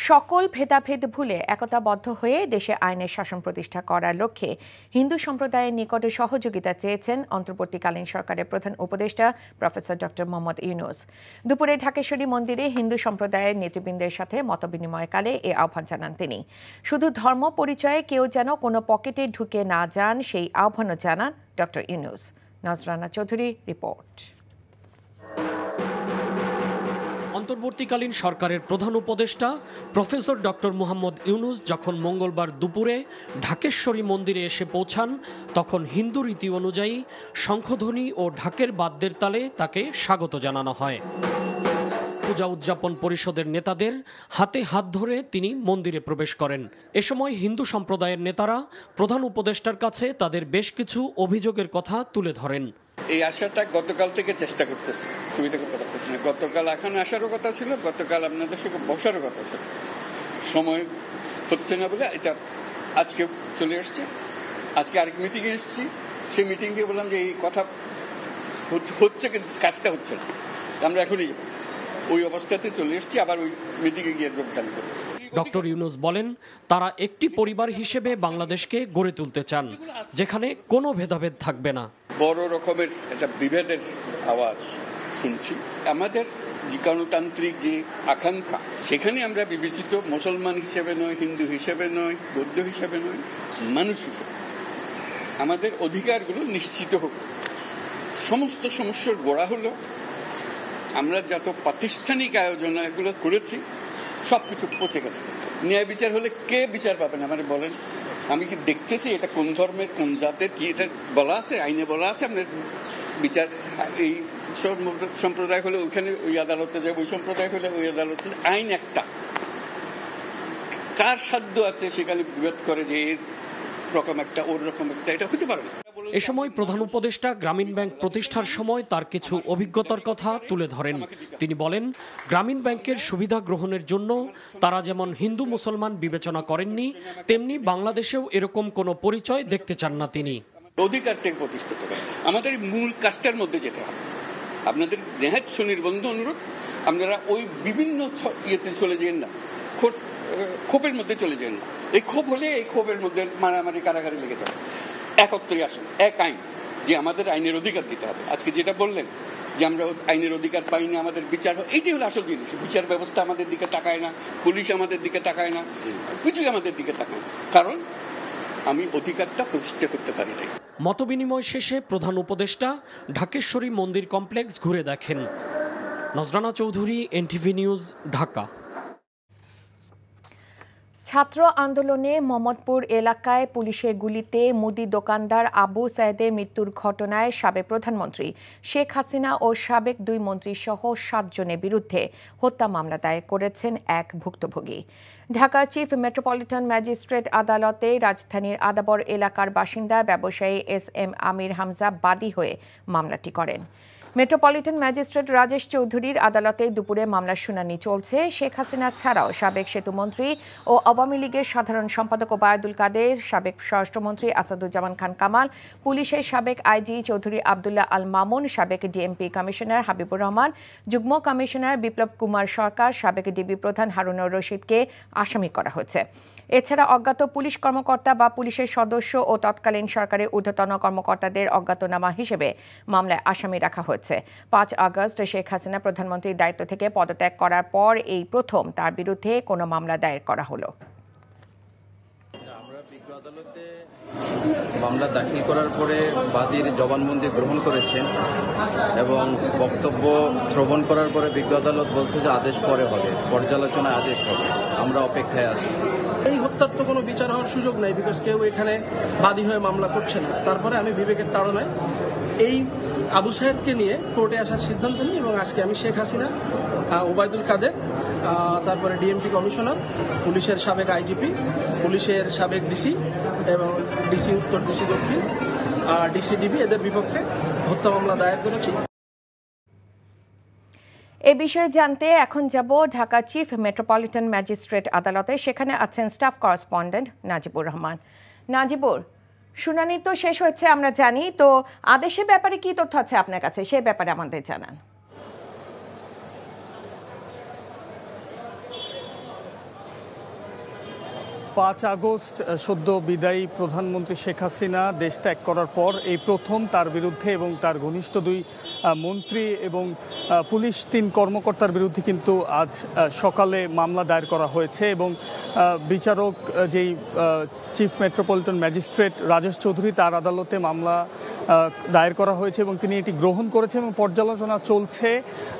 সকল ভেদাভেদ ভুলে একতাবদ্ধ হয়ে দেশে আইনের শাসন প্রতিষ্ঠা করার লক্ষ্যে হিন্দু সম্প্রদায়ের নিকটে সহযোগিতা চেয়েছেন অন্তর্বর্তীকালীন সরকারের প্রধান উপদেষ্টা প্রফেসর ডক্টর মোহাম্মদ ইউনূস। দুপুরে ঢাকেশ্বরী মন্দিরে হিন্দু সম্প্রদায়ের নেতৃবৃন্দের সাথে মতবিনিময়কালে এ আহ্বান জানান তিনি। শুধু ধর্ম পরিচয়ে কেউ যেন কোনো পকেটে ঢুকে না যান, সেই আহ্বানও জানান ডক্টর ইউনূস। নজরানা চৌধুরী রিপোর্ট। অন্তর্বর্তীকালীন সরকারের প্রধান উপদেষ্টা প্রফেসর ডক্টর মোহাম্মদ ইউনূস যখন মঙ্গলবার দুপুরে ঢাকেশ্বরী মন্দিরে এসে পৌঁছান, তখন হিন্দু রীতি অনুযায়ী শঙ্খধ্বনি ও ঢাকের বাদ্যের তালে তাকে স্বাগত জানানো হয়। পূজা উদযাপন পরিষদের নেতাদের হাতে হাত ধরে তিনি মন্দিরে প্রবেশ করেন। এ সময় হিন্দু সম্প্রদায়ের নেতারা প্রধান উপদেষ্টার কাছে তাদের বেশ কিছু অভিযোগের কথা তুলে ধরেন। এই আশাটা গতকাল থেকে চেষ্টা করতেছি, সুবিধা করতে পারতেছি না। গতকাল এখানে আসারও কথা ছিল, গতকাল আপনাদের সঙ্গে বসারও কথা ছিল, সময় হচ্ছে না বলে এটা আজকে চলে আসছে। আজকে আরেক মিটিংয়ে এসেছি, সেই মিটিং দিয়ে বললাম যে এই কথা হচ্ছে কিন্তু কাজটা হচ্ছে না, আমরা এখনই যাবো। ওই অবস্থাতে চলে এসেছি, আবার ওই মিটিংয়ে গিয়ে যোগদান করবো। ডক্টর ইউনূস বলেন, তারা একটি পরিবার হিসেবে বাংলাদেশকে গড়ে তুলতে চান, যেখানে কোনো ভেদাভেদ থাকবে না। বড় রকমের একটা বিভেদের আওয়াজ শুনছি। আমাদের যে গণতান্ত্রিক যে আকাঙ্ক্ষা, সেখানে আমরা বিবেচিত মুসলমান হিসেবে নয়, হিন্দু হিসেবে নয়, বৌদ্ধ হিসেবে নয়, মানুষ হিসেবে আমাদের অধিকারগুলো নিশ্চিত হোক। সমস্ত সমস্যার গোড়া হলো আমরা যত প্রাতিষ্ঠানিক আয়োজন এগুলো করেছি সবকিছু পচে গেছে। ন্যায় বিচার হলে কে বিচার পাবেন আমাদের বলেন? আমি কি দেখতেছি এটা কোন ধর্মের কোন জাতের কি, এটা বলা আছে আইনে, বলা আছে আপনার বিচার। এই সম্প্রদায় হলে ওইখানে ওই আদালতে যাবে, ওই সম্প্রদায় হলে ওই আদালতে। আইন একটা, কার সাধ্য আছে সেখানে বিভেদ করে যে এর রকম একটা ওর রকম একটা, এটা হতে পারে না। এ সময় প্রধান উপদেষ্টা গ্রামীণ ব্যাংক প্রতিষ্ঠার সময় তার কিছু অভিজ্ঞতার কথা তুলে ধরেন। তিনি বলেন, গ্রামীণ ব্যাংকের সুবিধা গ্রহণের জন্য তারা যেমন হিন্দু মুসলমান বিবেচনা করেননি, তেমনি বাংলাদেশেও এরকম কোনো পরিচয় দেখতে চান না তিনি। অধিকারটাকে প্রতিষ্ঠিত করে আমাদের মূল কাজটার মধ্যে যেতে হবে। আপনাদের নেহাত সুনির্বন্ধ অনুরোধ, আপনারা ওই বিভিন্ন ইয়েতে চলে যেন না, ক্ষোভের মধ্যে চলে যেন না। এই ক্ষোভ হলে এই ক্ষোভের মধ্যে মারামারি কারাগারি লেগে যাবে। একত্রে আসুন, এক আইন, যে আমাদের আইনের অধিকার দিতে হবে। আজকে যেটা বললেন যে আমরা আইনের অধিকার পাইনি, আমাদের বিচার, এইটাই হলো আসল জিনিস। বিচার ব্যবস্থা আমাদের দিকে তাকায় না, পুলিশ আমাদের দিকে তাকায় না, কিছুই আমাদের দিকে তাকায় না, কারণ আমি অধিকারটা প্রতিষ্ঠা করতে পারি নাই। মতবিনিময় শেষে প্রধান উপদেষ্টা ঢাকেশ্বরী মন্দির কমপ্লেক্স ঘুরে দেখেন। নজরানা চৌধুরী, এনটিভি নিউজ, ঢাকা। ছাত্র আন্দোলনে মোহাম্মদপুর এলাকায় পুলিশের গুলিতে মুদি দোকানদার আবু সায়েদের মৃত্যুর ঘটনায় সাবেক প্রধানমন্ত্রী শেখ হাসিনা ও সাবেক 2 মন্ত্রী সহ 7 জনের বিরুদ্ধে হত্যা মামলা দায়ের করেছেন এক ভুক্তভোগী। ঢাকা চিফ মেট্রোপলিটন ম্যাজিস্ট্রেট আদালতে রাজধানীর আদাবর এলাকার বাসিন্দা ব্যবসায়ী SM আমির হামজা বাদী হয়ে মামলাটি করেন। মেট্রোপলিটন ম্যাজিস্ট্রেট রাজেশ চৌধুরীর আদালতে দুপুরে মামলার শুনানি চলছে। শেখ হাসিনা ছাড়াও সাবেক সেতুমন্ত্রী ও আওয়ামী লীগের সাধারণ সম্পাদক ওবায়দুল কাদের, সাবেক স্বরাষ্ট্রমন্ত্রী আসাদুজ্জামান খান কামাল, পুলিশের সাবেক আইজি চৌধুরী আবদুল্লাহ আল মামুন, সাবেক ডিএমপি কমিশনার হাবিবুর রহমান, যুগ্ম কমিশনার বিপ্লব কুমার সরকার, সাবেক ডিবি প্রধান হারুনুর রশিদকে আসামি করা হয়েছে। এছাড়া অজ্ঞাত পুলিশ কর্মকর্তা বা পুলিশের সদস্য ও তৎকালীন সরকারের ঊর্ধ্বতন কর্মকর্তাদের অজ্ঞাতনামা হিসেবে মামলায় আসামি রাখা হয়েছে। 5 আগস্ট শেখ হাসিনা প্রধানমন্ত্রীর দায়িত্ব থেকে পদত্যাগ করার পর এই প্রথম তার বিরুদ্ধে কোনো মামলা দায়ের করা হলো। মামলা দাখিল করার পরে বাদীর জবানবন্দি গ্রহণ করেছেন এবং বক্তব্য শ্রবণ করার পরে বিজ্ঞ আদালত বলছে যে আদেশ পরে হবে, পর্যালোচনায় আদেশ হবে। আমরা অপেক্ষায় আছি। এই হত্যার তো কোনো বিচার হওয়ার সুযোগ নাই, বিকজ কেউ এখানে বাদী হয়ে মামলা করছে না। তারপরে আমি বিবেকের তাড়নায় এই আবু সায়েদকে নিয়ে কোর্টে আসার সিদ্ধান্ত নিই এবং আজকে আমি শেখ হাসিনা, ওবায়দুল কাদের, তারপরে ডিএমপি কমিশনার, পুলিশের সাবেক আইজিপি, পুলিশের সাবেক ডিসি এবং ডিসি উত্তর, ডিসি দক্ষিণ, ডিসি ডিবি, এদের বিপক্ষে হত্যা মামলা দায়ের করেছি। এ বিষয়ে জানতে এখন যাব ঢাকা চিফ মেট্রোপলিটন ম্যাজিস্ট্রেট আদালতে। সেখানে আছেন স্টাফ করেসপন্ডেন্ট নাজিবুর রহমান। নাজিবুর, শুনানি তো শেষ হয়েছে আমরা জানি, তো আদেশের ব্যাপারে কি তথ্য আছে আপনার কাছে, সে ব্যাপারে আমাদের জানান। 5 আগস্ট সদ্য বিদায়ী প্রধানমন্ত্রী শেখ হাসিনা দেশ ত্যাগ করার পর এই প্রথম তার বিরুদ্ধে এবং তার ঘনিষ্ঠ 2 মন্ত্রী এবং পুলিশ 3 কর্মকর্তার বিরুদ্ধে কিন্তু আজ সকালে মামলা দায়ের করা হয়েছে এবং বিচারক যেই chief metropolitan magistrate Rajesh Chowdhury তার আদালতে মামলা দায়ের করা হয়েছে এবং তিনি এটি গ্রহণ করেছেন এবং পর্যালোচনা চলছে।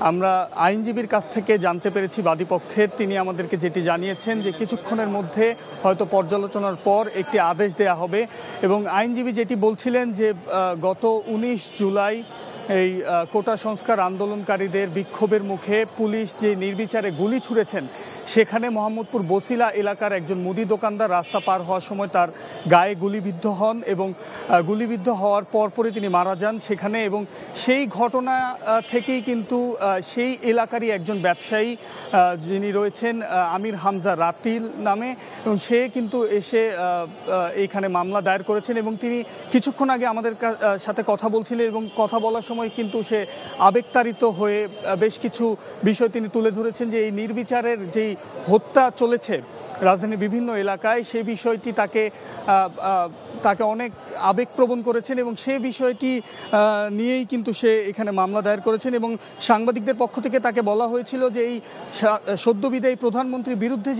আমরা আইনজীবীর কাছ থেকে জানতে পেরেছি বাদীপক্ষের, তিনি আমাদেরকে যেটি জানিয়েছেন যে কিছুক্ষণের মধ্যে হয়তো পর্যালোচনার পর একটি আদেশ দেয়া হবে এবং আইনজীবী যেটি বলছিলেন যে গত 19 জুলাই এই কোটা সংস্কার আন্দোলনকারীদের বিক্ষোভের মুখে পুলিশ যে নির্বিচারে গুলি ছুঁড়েছেন সেখানে মোহাম্মদপুর বসিলা এলাকার একজন মুদি দোকানদার রাস্তা পার হওয়ার সময় তার গায়ে গুলিবিদ্ধ হন এবং গুলিবিদ্ধ হওয়ার পরপরই তিনি মারা যান সেখানে এবং সেই ঘটনা থেকেই কিন্তু সেই এলাকারই একজন ব্যবসায়ী যিনি রয়েছেন আমির হামজা রাতিল নামে এবং সে কিন্তু এসে এইখানে মামলা দায়ের করেছেন এবং তিনি কিছুক্ষণ আগে আমাদের সাথে কথা বলছিলেন এবং কথা বলার সময় কিন্তু সে আবেগতাড়িত হয়ে বেশ কিছু বিষয় তিনি তুলে ধরেছেন যে এই নির্বিচারের যেই হত্যা চলেছে রাজধানীর বিভিন্ন এলাকায় সেই বিষয়টি তাকে অনেক আবেগপ্রবণ করেছেন এবং সেই বিষয়টি নিয়েই কিন্তু সে এখানে মামলা দায়ের করেছেন এবং সাংবাদিকদের পক্ষ থেকে তাকে বলা হয়েছিল যে এই সদ্য বিদায়ী প্রধানমন্ত্রীর বিরুদ্ধে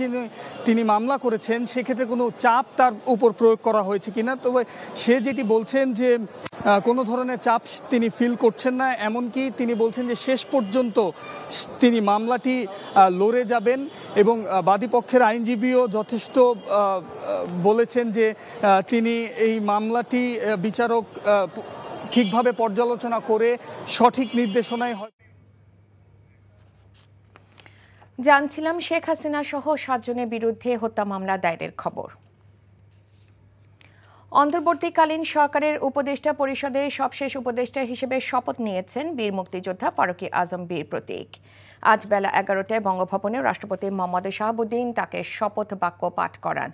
তিনি মামলা করেছেন সেক্ষেত্রে কোনো চাপ তার উপর প্রয়োগ করা হয়েছে কিনা। তবে সে যেটি বলছেন যে কোনো ধরনের চাপ তিনি ফিল করছেন না, এমনকি তিনি বলছেন যে শেষ পর্যন্ত তিনি মামলাটি লড়ে যাবেন এবং বাদীপক্ষের আইনজীবীও যথেষ্ট বলেছেন যে তিনি এই মামলাটি বিচারক ঠিকভাবে পর্যালোচনা করে সঠিক নির্দেশনায় জানছিলাম শেখ হাসিনা সহ 7 জনের বিরুদ্ধে হত্যা মামলা দায়েরের খবর। অন্তর্বর্তীকালীন সরকারের উপদেষ্টা পরিষদের সবশেষ উপদেষ্টা হিসেবে শপথ নিয়েছেন বীর মুক্তিযোদ্ধা ফারুকী আজম বীর প্রতীক। আজ বেলা 11টায় বঙ্গভবনে রাষ্ট্রপতি মোহাম্মদ শাহাবুদ্দিন তাকে শপথ বাক্য পাঠ করান।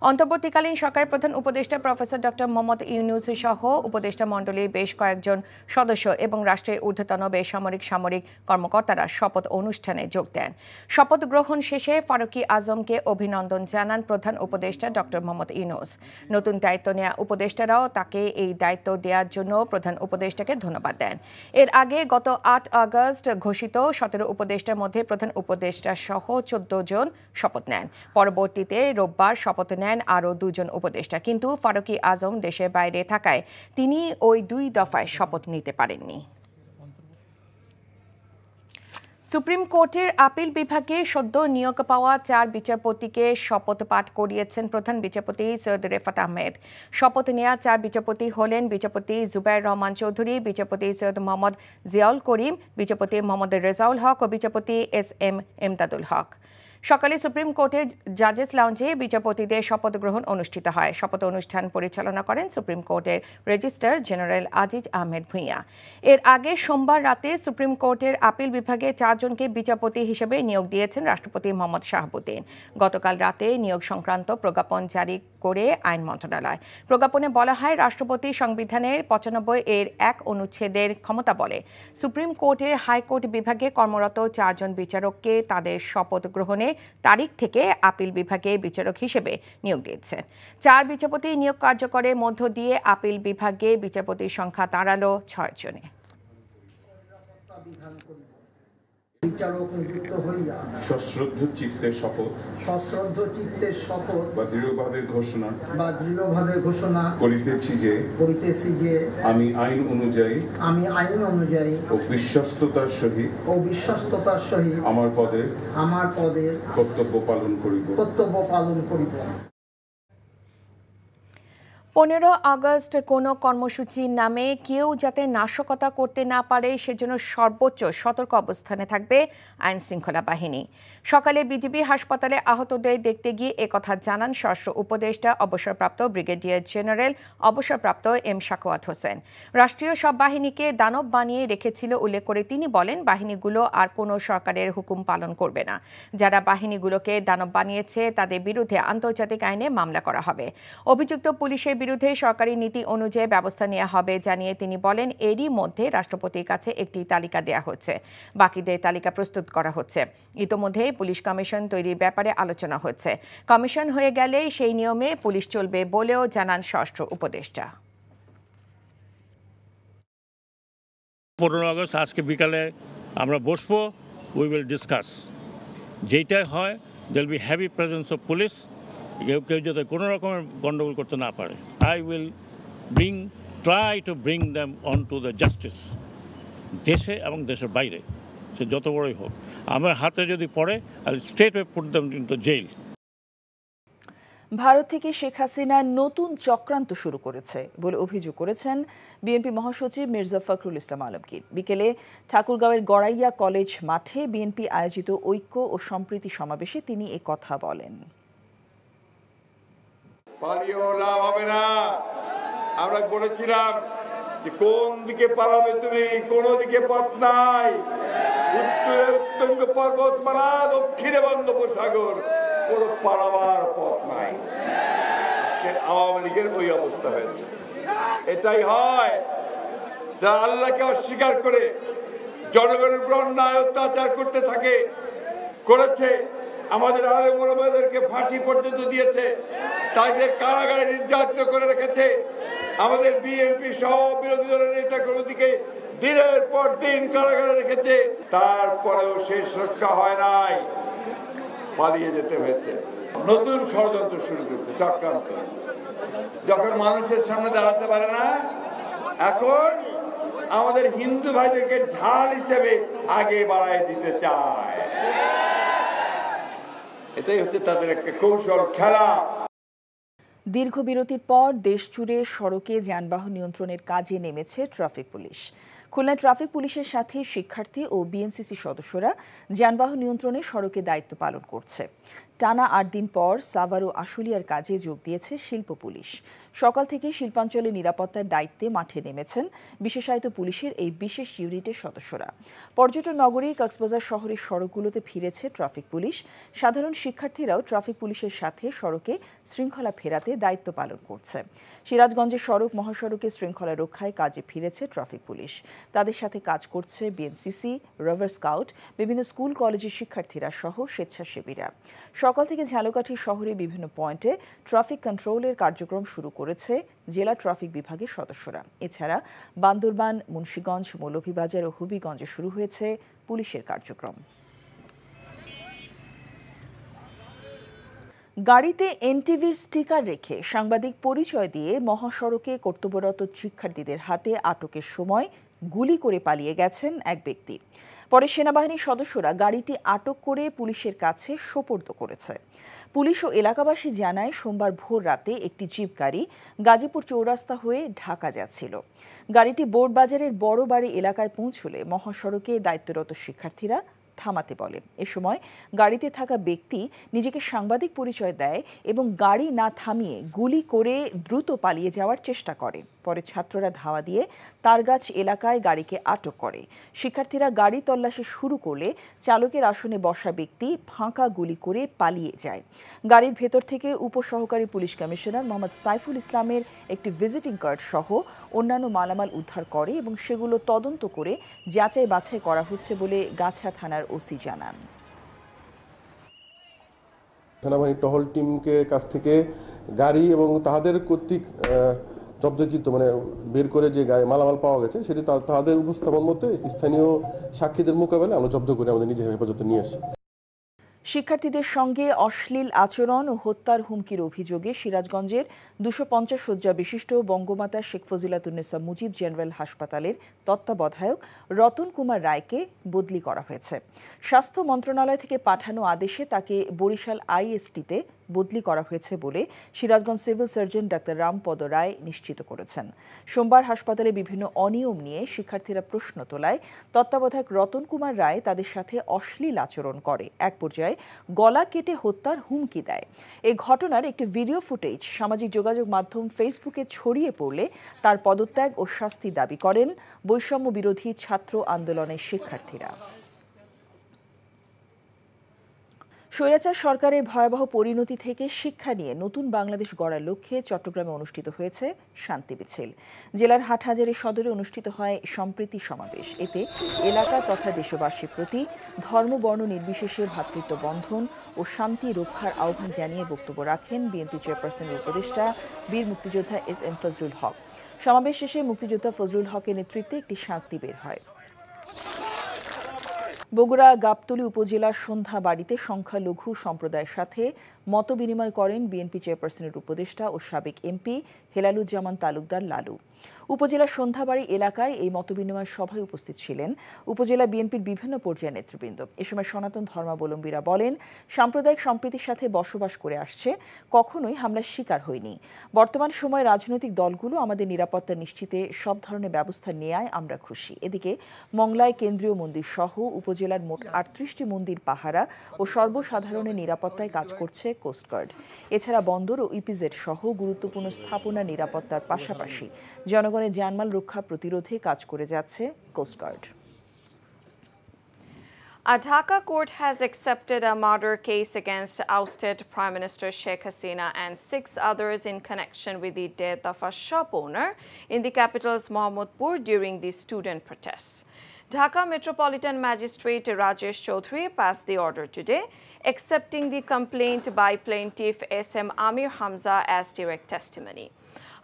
অন্তর্বর্তীকালীন সরকারের প্রধান উপদেষ্টা প্রফেসর ডক্টর মোহাম্মদ ইউনূস সহ উপদেষ্টা মণ্ডলীর বেশ কয়েকজন সদস্য এবং রাষ্ট্রের ঊর্ধ্বতন বেসামরিক সামরিক কর্মকর্তারা শপথ অনুষ্ঠানে যোগ দেন। শপথ গ্রহণ শেষে ফারুকী আজমকে অভিনন্দন জানান প্রধান উপদেষ্টা ডক্টর মোহাম্মদ ইউনূস। নতুন দায়িত্ব নেওয়া উপদেষ্টারাও তাকে এই দায়িত্ব দেওয়ার জন্য প্রধান উপদেষ্টাকে ধন্যবাদ দেন। এর আগে গত 8 আগস্ট ঘোষিত 17 উপদেষ্টার মধ্যে প্রধান উপদেষ্টা সহ 14 জন শপথ নেন। পরবর্তীতে রোববার শপথ নেন আরও 2 জন উপদেষ্টা, কিন্তু ফারুকী আজম দেশের বাইরে থাকায় তিনি ওই 2 দফায় শপথ নিতে পারেননি। সুপ্রিম কোর্টের আপিল বিভাগে সদ্য নিয়োগ পাওয়া 4 বিচারপতিকে শপথ পাঠ করিয়েছেন প্রধান বিচারপতি সৈয়দ রেফাত আহমেদ। শপথ নেওয়া 4 বিচারপতি হলেন বিচারপতি জুবায়ের রহমান চৌধুরী, বিচারপতি সৈয়দ মোহাম্মদ জিয়াউল করিম, বিচারপতি মোহাম্মদ রেজাউল হক ও বিচারপতি SM এমদাদুল হক। সকালে সুপ্রিম কোর্টের জাজেস লাউঞ্জে বিচারপতিদের শপথ গ্রহণ অনুষ্ঠিত হয়। শপথ অনুষ্ঠান পরিচালনা করেন সুপ্রিম কোর্টের রেজিস্ট্রার জেনারেল আজিজ আহমেদ ভূঁইয়া। এর আগে সোমবার রাতে সুপ্রিম কোর্টের আপিল বিভাগে 4 জনকে বিচারপতি হিসেবে নিয়োগ দিয়েছেন রাষ্ট্রপতি মোহাম্মদ শাহাবুদ্দিন। গতকাল রাতে নিয়োগ সংক্রান্ত প্রজ্ঞাপন জারি করে আইন মন্ত্রণালয়। প্রজ্ঞাপনে বলা হয়, রাষ্ট্রপতি সংবিধানের 95 এর 1 অনুচ্ছেদের ক্ষমতা বলে সুপ্রিম কোর্টের হাইকোর্ট বিভাগে কর্মরত 4 জন বিচারককে তাদের শপথ গ্রহণে তারিখ থেকে আপিল বিভাগে বিচারক হিসেবে নিয়োগ দিয়েছেন। 4 বিচারপতি নিয়োগ কার্যকরের মধ্য দিয়ে আপিল বিভাগে বিচারপতির সংখ্যা দাঁড়ালো 6 জনে। বিচারক নিযুক্ত হইয়া সশ্রদ্ধ চিত্তের শপথ বা দৃঢ়ভাবে ঘোষণা করিতেছি যে আমি আইন অনুযায়ী ও বিশ্বস্ততার সহিত আমার পদের কর্তব্য পালন করিব। 15 আগস্ট কোনো কর্মসূচির নামে কেউ যাতে নাশকতা করতে না পারে সেজন্য সর্বোচ্চ সতর্ক অবস্থানে থাকবে আইন শৃঙ্খলা বাহিনী। সকালে বিজিবি হাসপাতালে আহতদের দেখতে গিয়ে একথা জানান স্বরাষ্ট্র উপদেষ্টা অবসরপ্রাপ্ত ব্রিগেডিয়ার জেনারেল অবসরপ্রাপ্ত এম শাকওয়াত হোসেন। রাষ্ট্রীয় সব বাহিনীকে দানব বানিয়ে রেখেছিল উল্লেখ করে তিনি বলেন, বাহিনীগুলো আর কোনো সরকারের হুকুম পালন করবে না। যারা বাহিনীগুলোকে দানব বানিয়েছে তাদের বিরুদ্ধে আন্তর্জাতিক আইনে মামলা করা হবে। অভিযুক্ত পুলিশের বিরুদ্ধে সরকারি নীতি অনুযায়ী ব্যবস্থা নেওয়া হবে জানিয়ে তিনি বলেন, এরই মধ্যে রাষ্ট্রপতির কাছে একটি তালিকা দেওয়া হচ্ছে, বাকিদের তালিকা প্রস্তুত করা হচ্ছে। ইতোমধ্যে পুলিশ কমিশন তৈরির ব্যাপারে আলোচনা হচ্ছে। কমিশন হয়ে গেলে সেই নিয়মে পুলিশ চলবে বলেও জানান স্বরাষ্ট্র উপদেষ্টা। 15 আগস্ট আজকে বিকালে আমরা বসবো, উই উইল ডিসকাস। যেইটাই হয় there be heavy presence of police, কেউ যাতে কোনো রকমের গণ্ডগোল করতে না পারে। I will try to bring them on to the justice, দেশে এবং দেশের বাইরে, সে যত বড়ই হোক। আমার হাতে যদি পড়ে I straight way put them into jail. Bharat থেকে শেখ হাসিনা নতুন চক্রান্ত শুরু করেছে বলে অভিযোগ করেছেন বিএনপি মহাসচিব মির্জা ফখরুল ইসলাম আলমগীর। বিকেলে ঠাকুরগাঁওয়ের গড়াইয়া কলেজ মাঠে বিএনপি আয়োজিত ঐক্য ও সম্প্রীতি সমাবেশে তিনি এ কথা বলেন। পালিয়েও লাভ হবে না। আমরা বলেছিলাম যে কোন দিকে পালাবে তুমি, কোন দিকে পথ নাই। উত্তরে উত্তুঙ্গ পর্বতমালা, দক্ষিণে বঙ্গোপসাগর, কোনো পালাবার পথ নাই। আওয়ামী লীগের ওই অবস্থা হয়েছে। এটাই হয় যারা আল্লাহকে অস্বীকার করে জনগণের উপর অন্যায় অত্যাচার করতে থাকে, করেছে। আমাদের আলেম ওলামাদেরকে ফাঁসি পর্যন্ত দিয়েছে, তাদের কারাগারে নির্যাতিত করে রেখেছে। আমাদের বিএনপি সহ বিরোধী দলের নেতা কর্মীকে দিনের পর দিন কারাগারে রেখেছে। তারপরেও শেষ রক্ষা হয় নাই, পালিয়ে যেতে হয়েছে। নতুন ষড়যন্ত্র শুরু করছে, চক্রান্ত। যখন মানুষের সামনে দাঁড়াতে পারে না, এখন আমাদের হিন্দু ভাইদেরকে ঢাল হিসেবে আগে বাড়ায় দিতে চায়। এটাই হচ্ছে তাদের একটা কৌশল খেলা। দীর্ঘ বিরতির পর দেশজুড়ে সড়কে যানবাহন নিয়ন্ত্রণের কাজে নেমেছে ট্রাফিক পুলিশ। খুলনা ট্রাফিক পুলিশের সাথে শিক্ষার্থী ও বিএনসিসি সদস্যরা যানবাহন নিয়ন্ত্রণে সড়কে দায়িত্ব পালন করছে। টানা 8 দিন পর সাভার ও আশুলিয়ার কাজে যোগ দিয়েছে শিল্প পুলিশ। সকাল থেকে শিল্পাঞ্চলে নিরাপত্তার দায়িত্বে মাঠে নেমেছেন বিশেষায়িত পুলিশের এই বিশেষ ইউনিটের সদস্যরা। পর্যটন নগরী কক্সবাজার শহরের সড়কগুলোতে ফিরেছে ট্রাফিক পুলিশ। সাধারণ শিক্ষার্থীরাও ট্রাফিক পুলিশের সাথে সড়কে শৃঙ্খলা ফেরাতে দায়িত্ব পালন করছে। সিরাজগঞ্জের সড়ক মহাসড়কে শৃঙ্খলা রক্ষায় কাজে ফিরেছে ট্রাফিক পুলিশ। তাদের সাথে কাজ করছে বিএনসিসি, রভার স্কাউট, বিভিন্ন স্কুল কলেজের শিক্ষার্থীরা সহ স্বেচ্ছাসেবীরা। সকাল থেকে ঝালকাঠি শহরে বিভিন্ন পয়েন্টে ট্রাফিক কন্ট্রোলের কার্যক্রম শুরু করেছে জেলা ট্রাফিক বিভাগের সদস্যরা। এছাড়া বান্দরবান, মুন্সিগঞ্জ, মৌলভীবাজার ও হবিগঞ্জে শুরু হয়েছে পুলিশের কার্যক্রম। গাড়িতে এনটিভির স্টিকার রেখে সাংবাদিক পরিচয় দিয়ে মহাসড়কে কর্তব্যরত শিক্ষার্থীদের হাতে আটকের সময় গুলি করে পালিয়ে গেছেন এক ব্যক্তি। পরে সেনাবাহিনীর সদস্যরা গাড়িটি আটক করে পুলিশের কাছে সোপর্দ করেছে। পুলিশ ও এলাকাবাসী জানায়, সোমবার ভোর রাতে একটি জিপ গাড়ি গাজীপুর চৌরাস্তা হয়ে ঢাকা যাচ্ছিল। গাড়িটি বোর্ডবাজারের বড় বাড়ি এলাকায় পৌঁছলে মহাসড়কে দায়িত্বরত শিক্ষার্থীরা থামাতে বলে। এ সময় গাড়িতে থাকা ব্যক্তি নিজেকে সাংবাদিক পরিচয় দেয় এবং গাড়ি না থামিয়ে গুলি করে দ্রুত পালিয়ে যাওয়ার চেষ্টা করে। পরে ছাত্ররা ধাওয়া দিয়ে তারগাছ এলাকায় গাড়িকে আটক করে। শিক্ষার্থীরা গাড়ি তল্লাশি শুরু করলে চালকের আসনে বসা ব্যক্তি ফাঁকা গুলি করে পালিয়ে যায়। গাড়ির ভেতর থেকে উপসহকারী পুলিশ কমিশনার মোহাম্মদ সাইফুল ইসলামের একটি ভিজিটিং কার্ড সহ অন্যান্য মালামাল উদ্ধার করে এবং সেগুলো তদন্ত করে যাচাই বাছাই করা হচ্ছে বলে গাছা থানার ওসি জানান। সেনাবাহিনী টহল টিমকে কাছ থেকে গাড়ি এবং তাদের কর্তৃক জব্দকৃত বের করে যে গাড়ি মালামাল পাওয়া গেছে সেটি তাদের উপস্থাপন মতে স্থানীয় সাক্ষীদের মোকাবেলায় আমরা জব্দ করে আমাদের নিজের হেফাজতে নিয়ে আসি। শিক্ষার্থীদের সঙ্গে অশ্লীল আচরণ ও হত্যার হুমকির অভিযোগে সিরাজগঞ্জের 250 শয্যা বিশিষ্ট বঙ্গমাতা শেখ ফজিলাতুন্নেসা মুজিব জেনারেল হাসপাতালের তত্ত্বাবধায়ক রতন কুমার রায়কে বদলি করা হয়েছে। স্বাস্থ্য মন্ত্রণালয় থেকে পাঠানো আদেশে তাকে বরিশাল আইএসটিতে বদলি করা হয়েছে বলে Sirajganj civil surgeon doctor Rampada Roy নিশ্চিত করেছেন। সোমবার হাসপাতালে বিভিন্ন অনিয়ম নিয়ে শিক্ষার্থীরা প্রশ্ন তোলায় তত্ত্বাবধায়ক রতন কুমার রায় তাদের সাথে অশ্লীল আচরণ করে, এক পর্যায়ে গলা কেটে হত্যার হুমকি দেয়। এই ঘটনার একটি ভিডিও ফুটেজ সামাজিক যোগাযোগ মাধ্যম ফেসবুকে ছড়িয়ে পড়লে তার পদত্যাগ ও শাস্তি দাবি করেন বৈষম্য বিরোধী ছাত্র আন্দোলনের শিক্ষার্থীরা। স্বৈরাচার সরকারের ভয়াবহ পরিণতি থেকে শিক্ষা নিয়ে নতুন বাংলাদেশ গড়ার লক্ষ্যে চট্টগ্রামে অনুষ্ঠিত হয়েছে শান্তি মিছিল। জেলার হাটহাজারী সদরে অনুষ্ঠিত হয় সম্প্রীতি সমাবেশ। এতে এলাকা তথা দেশবাসীর প্রতি ধর্ম বর্ণ নির্বিশেষে ভ্রাতৃত্ব বন্ধন ও শান্তি রক্ষার আহ্বান জানিয়ে বক্তব্য রাখেন বিএনপি চেয়ারপারসনের উপদেষ্টা বীর মুক্তিযোদ্ধা এস.এম. ফজলুল হক। সমাবেশ শেষে মুক্তিযোদ্ধা ফজলুল হকের নেতৃত্বে একটি শান্তি বের হয়। বগুড়া গাবতলী উপজেলার সন্ধ্যা বাড়িতে সংখ্যালঘু সম্প্রদায়ের সাথে মতবিনিময় করেন বিএনপি চেয়ারপারসনের উপদেষ্টা ও সাবেক এমপি হেলালুজ্জামান তালুকদার লালু। উপজেলার সন্ধ্যাবাড়ি এলাকায় এই মতবিনিময় সভায় উপস্থিত ছিলেন উপজেলা বিএনপির বিভিন্ন পর্যায়ের নেতৃবৃন্দ। এ সময় সনাতন ধর্মাবলম্বীরা বলেন, সাম্প্রদায়িক সম্প্রীতির সাথে বসবাস করে আসছে, কখনোই হামলার শিকার হয়নি। বর্তমান সময়ে রাজনৈতিক দলগুলো আমাদের নিরাপত্তা নিশ্চিতে সব ধরনের ব্যবস্থা নেয়ায় আমরা খুশি। এদিকে মংলায় কেন্দ্রীয় মন্দির সহ উপজেলার মোট ৩৮টি মন্দির পাহারা ও সর্বসাধারণের নিরাপত্তায় কাজ করছে কোস্টগার্ড। এছাড়া বন্দর ও ইপিজেড সহ গুরুত্বপূর্ণ স্থাপনা নিরাপত্তার পাশাপাশি জনগণের জানমাল রক্ষা প্রতিরোধে কাজ করে যাচ্ছে coast guard. A Dhaka court has accepted a murder case against ousted Prime Minister Sheikh Hasina and 6 others in connection with the death of a shop owner in the capital's Mohammadpur during the student protests. Dhaka Metropolitan Magistrate Rajesh Chaudhary passed the order today, accepting the complaint by plaintiff S.M. Amir Hamza as direct testimony.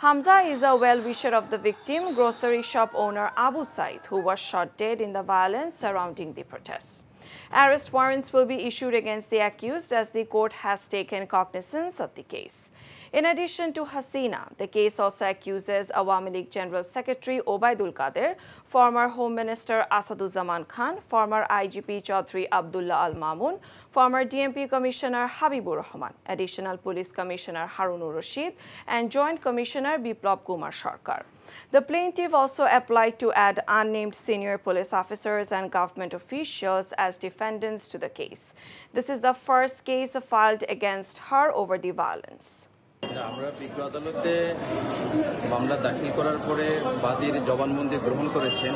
Hamza is a well-wisher of the victim, grocery shop owner Abu Said, who was shot dead in the violence surrounding the protests. Arrest warrants will be issued against the accused as the court has taken cognizance of the case. In addition to Hasina, the case also accuses Awami League General Secretary Obaidul Qadir, former Home Minister Asaduzzaman Khan, former IGP Chaudhry Abdullah Al Mamun, former DMP Commissioner Habibur Rahman, Additional Police Commissioner Harunur Rashid, and Joint Commissioner Biplab Kumar Sarkar. The plaintiff also applied to add unnamed senior police officers and government officials as defendants to the case. This is the first case filed against her over the violence. আমরা বিজ্ঞ আদালতে মামলা দাখিল করার পরে বাদীর জবানবন্দি গ্রহণ করেছেন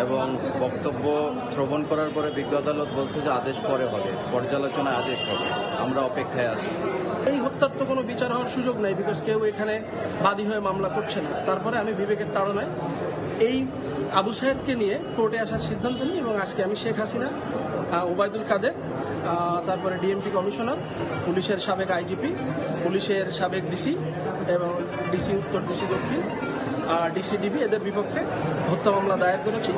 এবং বক্তব্য শ্রবণ করার পরে বিজ্ঞ আদালত বলছে যে আদেশ পরে হবে, পর্যালোচনায় আদেশ হবে। আমরা অপেক্ষায় আছি। এই হত্যার তো কোনো বিচার হওয়ার সুযোগ নাই, বিকজ কেউ এখানে বাদী হয়ে মামলা করছে না। তারপরে আমি বিবেকের তাড়নায় এই আবু সাহেদকে নিয়ে কোর্টে আসার সিদ্ধান্ত নিই এবং আজকে আমি শেখ হাসিনা, ওবায়দুল কাদের, তারপরে ডিএমপি কমিশনার, পুলিশের সাবেক আইজিপি, পুলিশের সাবেক ডিসি এবং ডিসি উত্তর, ডিসি দক্ষিণ, ডিসিডিবি এদের বিপক্ষে হত্যা মামলা দায়ের করেছি।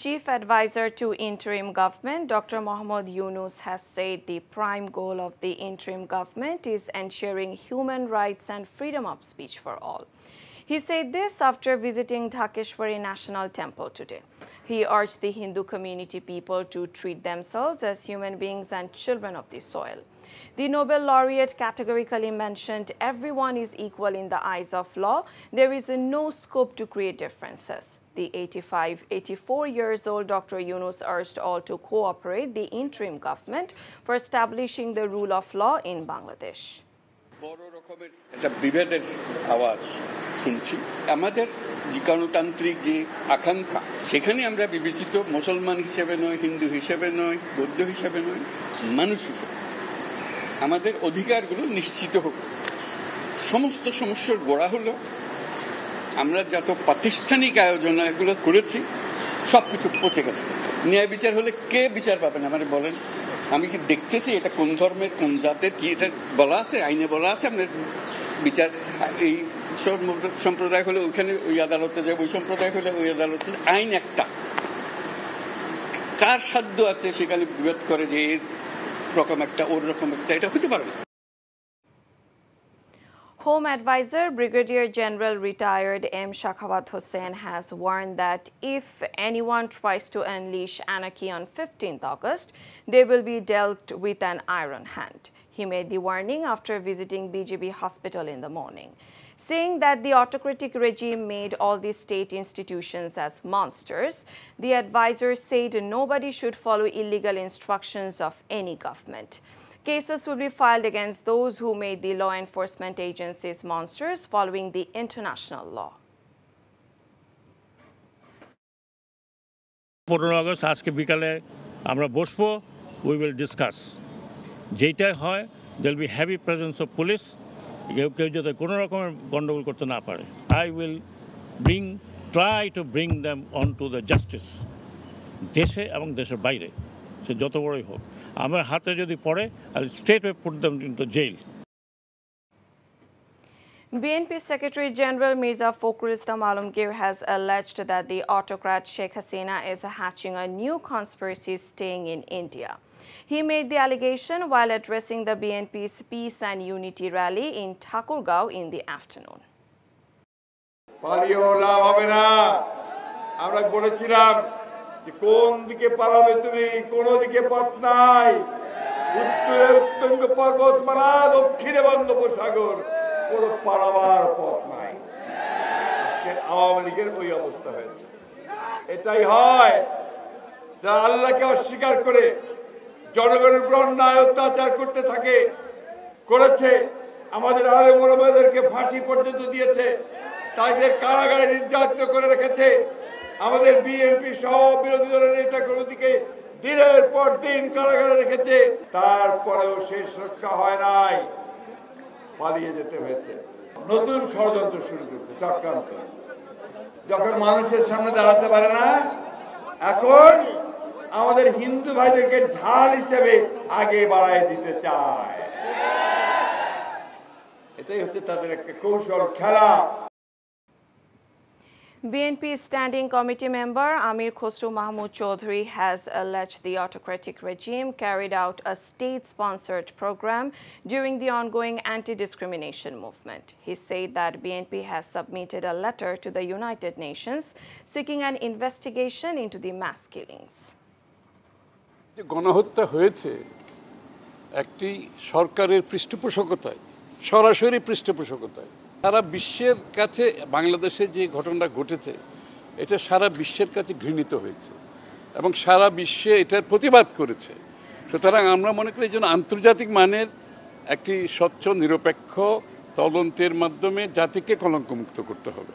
Chief Advisor to Interim Government Dr. Mohammad Yunus has said the prime goal of the interim government is ensuring human rights and freedom of speech for all. He said this after visiting Dhakeshwari National Temple today. He urged the Hindu community people to treat themselves as human beings and children of the soil. The Nobel laureate categorically mentioned everyone is equal in the eyes of law. There is no scope to create differences. The 84 years old Dr. Yunus urged all to cooperate the interim government for establishing the rule of law in Bangladesh. বড় রকমের একটা বিভেদের আওয়াজ শুনছি। আমাদের যে গণতান্ত্রিক যে আকাঙ্ক্ষা, সেখানে আমরা বিবেচিত মুসলমান হিসেবে নয়, হিন্দু হিসেবে নয়, বৌদ্ধ হিসেবে নয়, মানুষ হিসেবে আমাদের অধিকারগুলো নিশ্চিত হোক। সমস্ত সমস্যার গোড়া হলো আমরা যত প্রাতিষ্ঠানিক আয়োজন এগুলো করেছি সব কিছু পচে গেছে। ন্যায় বিচার হলে কে বিচার পাবেন আমাকে বলেন? আমি কি দেখতেছি এটা কোন ধর্মের কোন জাতের কি এটা বলা আছে? আইনে বলা আছে আপনার বিচার এই সম্প্রদায় হলে ওইখানে ওই আদালতে যায়, ওই সম্প্রদায় হলে ওই আদালতে। আইন একটা, কার সাধ্য আছে সেখানে বিরোধ করে যে এর রকম একটা ওর রকম একটা, এটা হতে পারে না। Home Advisor Brigadier General retired M. Shakhawat Hussain has warned that if anyone tries to unleash anarchy on 15th August, they will be dealt with an iron hand. He made the warning after visiting BGB Hospital in the morning. Saying that the autocratic regime made all the state institutions as monsters, the advisor said nobody should follow illegal instructions of any government. Cases will be filed against those who made the law enforcement agencies monsters following the international law. 15 August আজকে বিকালে আমরা বসবো, we will discuss. যেইটাই হয় there be heavy presence of police, কেউ যাতে কোনো রকমের গণ্ডগোল করতে না পারে। I will try to bring them on to the justice, দেশে এবং দেশের বাইরে, সে যত বড়ই হোক। আমার হাতে যদি পড়ে, I will straight way put them into jail. BNP Secretary General Mirza Fakhrul Islam Alamgir has alleged that the autocrat Sheikh Hasina is hatching a new conspiracy sting in India. He made the allegation while addressing the BNP's Peace and Unity rally in Thakurgaon in the afternoon. পালিয়েও লাভ হবে না। আমরা বলেছিলাম যে কোন দিকে পালাবে তুমি, কোনো দিকে পথ নাই। উত্তরে উত্তুঙ্গ পর্বতমালা, দক্ষিণে বঙ্গোপসাগর, কোনো পালাবার পথ নাই। আজকে আওয়ামী লীগের ওই অবস্থা হয়েছে। এটাই হয় যারা আল্লাহকে অস্বীকার করে জনগণের উপর অন্যায় অত্যাচার করতে থাকে, করেছে। আমাদের আলেম ওলামাদেরকে ফাঁসি পর্যন্ত দিয়েছে, তাদের কারাগারে নির্যাতিত করে রেখেছে। আমাদের বিএনপি সহ বিরোধী দলের নেতা কর্মীকে দিনের পর দিন কারাগারে রেখেছে। তারপরেও শেষ রক্ষা হয় নাই, পালিয়ে যেতে হয়েছে। নতুন ষড়যন্ত্র শুরু করছে, চক্রান্ত। যখন মানুষের সামনে দাঁড়াতে পারে না, এখন আমাদের হিন্দু ভাইদেরকে ঢাল হিসেবে আগে বাড়ায় দিতে চায়। এটাই হচ্ছে তাদের একটা কৌশল, খেলা। BNP Standing Committee member Amir Khosrow Mahmood Chaudhary has alleged the autocratic regime carried out a state-sponsored program during the ongoing anti-discrimination movement. He said that BNP has submitted a letter to the United Nations seeking an investigation into the mass killings. গণহত্যা হয়েছে একটি সরকারের পৃষ্ঠপোষকতায়, সরাসরি পৃষ্ঠপোষকতায়। সারা বিশ্বের কাছে বাংলাদেশে যে ঘটনাটা ঘটেছে, এটা সারা বিশ্বের কাছে ঘৃণিত হয়েছে এবং সারা বিশ্বে এটার প্রতিবাদ করেছে। সুতরাং আমরা মনে করি এই জন্য আন্তর্জাতিক মানের একটি স্বচ্ছ নিরপেক্ষ তদন্তের মাধ্যমে জাতিকে কলঙ্কমুক্ত করতে হবে।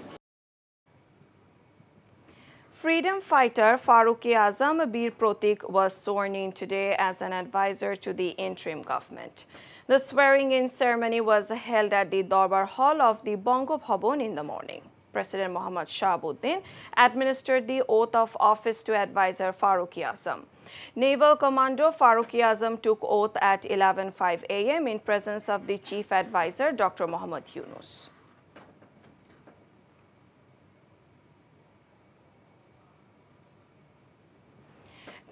Freedom fighter Farooqi Azam Bir Protik was sworn in today as an advisor to the interim government. The swearing-in ceremony was held at the Darbar Hall of the Bongo Bhavan in the morning. President Mohammad Shahabuddin administered the oath of office to advisor Farooqi Azam. Naval Commando Farooqi Azam took oath at 11:05 a.m. in presence of the Chief Advisor Dr. Muhammad Yunus.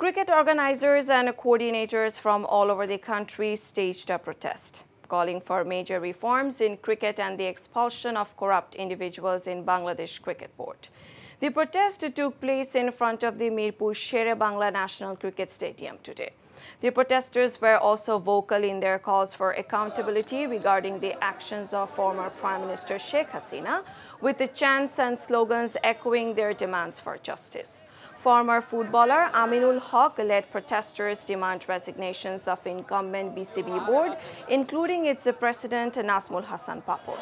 Cricket organizers and coordinators from all over the country staged a protest, calling for major reforms in cricket and the expulsion of corrupt individuals in Bangladesh Cricket Board. The protest took place in front of the Mirpur Sher-e-Bangla National Cricket Stadium today. The protesters were also vocal in their calls for accountability regarding the actions of former Prime Minister Sheikh Hasina, with the chants and slogans echoing their demands for justice. Former footballer Aminul Haq led protesters demand resignations of incumbent BCB board, including its president Nazmul Hasan Papur.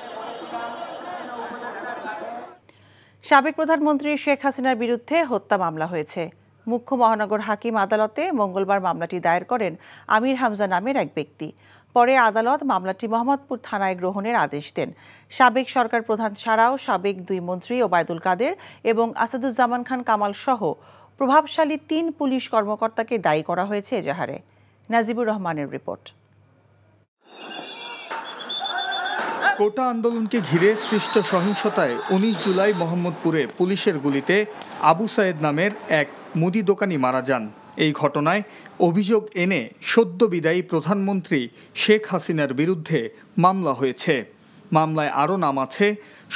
সাবেক প্রধানমন্ত্রী শেখ হাসিনার বিরুদ্ধে হত্যা মামলা হয়েছে। মুখ্য মহানগর হাকিম আদালতে মঙ্গলবার মামলাটি দায়ের করেন আমির হামজা নামের এক ব্যক্তি। পরে আদালত মামলাটি মোহাম্মদপুর থানায় গ্রহণের আদেশ দেন। সাবেক সরকার প্রধান ছাড়াও সাবেক দুই মন্ত্রী ওবায়দুল কাদের এবং আসাদুজ্জামান খান কামাল সহ প্রভাবশালী ৩ পুলিশ কর্মকর্তাকে দায়ী করা হয়েছে এজাহারে। নাজিবুর রহমানের রিপোর্ট। কোটা আন্দোলনকে ঘিরে সৃষ্ট সহিংসতায় ১৯ জুলাই মোহাম্মদপুরে পুলিশের গুলিতে আবু সায়েদ নামের এক মুদি দোকানি মারা যান। এই ঘটনায় অভিযোগ এনে সদ্য বিদায়ী প্রধানমন্ত্রী শেখ হাসিনার বিরুদ্ধে মামলা হয়েছে। মামলায় আরও নাম আছে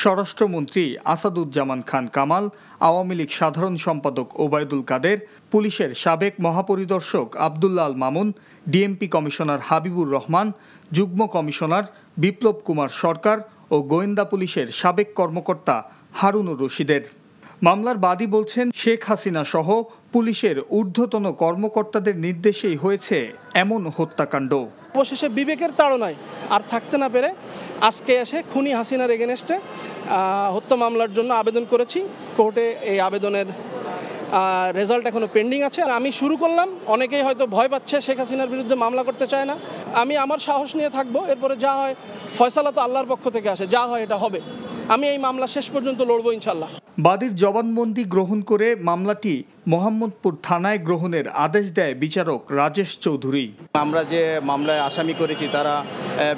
স্বরাষ্ট্রমন্ত্রী আসাদুজ্জামান খান কামাল, আওয়ামী লীগ সাধারণ সম্পাদক ওবায়দুল কাদের, পুলিশের সাবেক মহাপরিদর্শক আব্দুল্লাহ আল মামুন, ডিএমপি কমিশনার হাবিবুর রহমান, যুগ্ম কমিশনার বিপ্লব কুমার সরকার ও গোয়েন্দা পুলিশের সাবেক কর্মকর্তা হারুনুর রশিদের। মামলার বাদী বলছেন শেখ হাসিনা সহ পুলিশের ঊর্ধ্বতন কর্মকর্তাদের নির্দেশেই হয়েছে এমন হত্যাকাণ্ড। অবশেষে বিবেকের তাড়নায় আর থাকতে না পেরে আজকে এসে খুনি হাসিনার এগেনস্টে হত্যা মামলার জন্য আবেদন করেছি। কোর্টে এই আবেদনের রেজাল্ট এখনো পেন্ডিং আছে। আমি শুরু করলাম, অনেকেই হয়তো ভয় পাচ্ছে, শেখ হাসিনার বিরুদ্ধে মামলা করতে চায় না। আমি আমার সাহস নিয়ে থাকবো, এরপরে যা হয় ফয়সালা তো আল্লাহর পক্ষ থেকে আসে, যা হয় এটা হবে। আমি এই মামলা শেষ পর্যন্ত লড়বো ইনশাল্লাহ। বাদীর জবানবন্দি গ্রহণ করে মামলাটি মোহাম্মদপুর থানায় গ্রহণের আদেশ দেয় বিচারক রাজেশ চৌধুরী। আমরা যে মামলায় আসামি করেছি তারা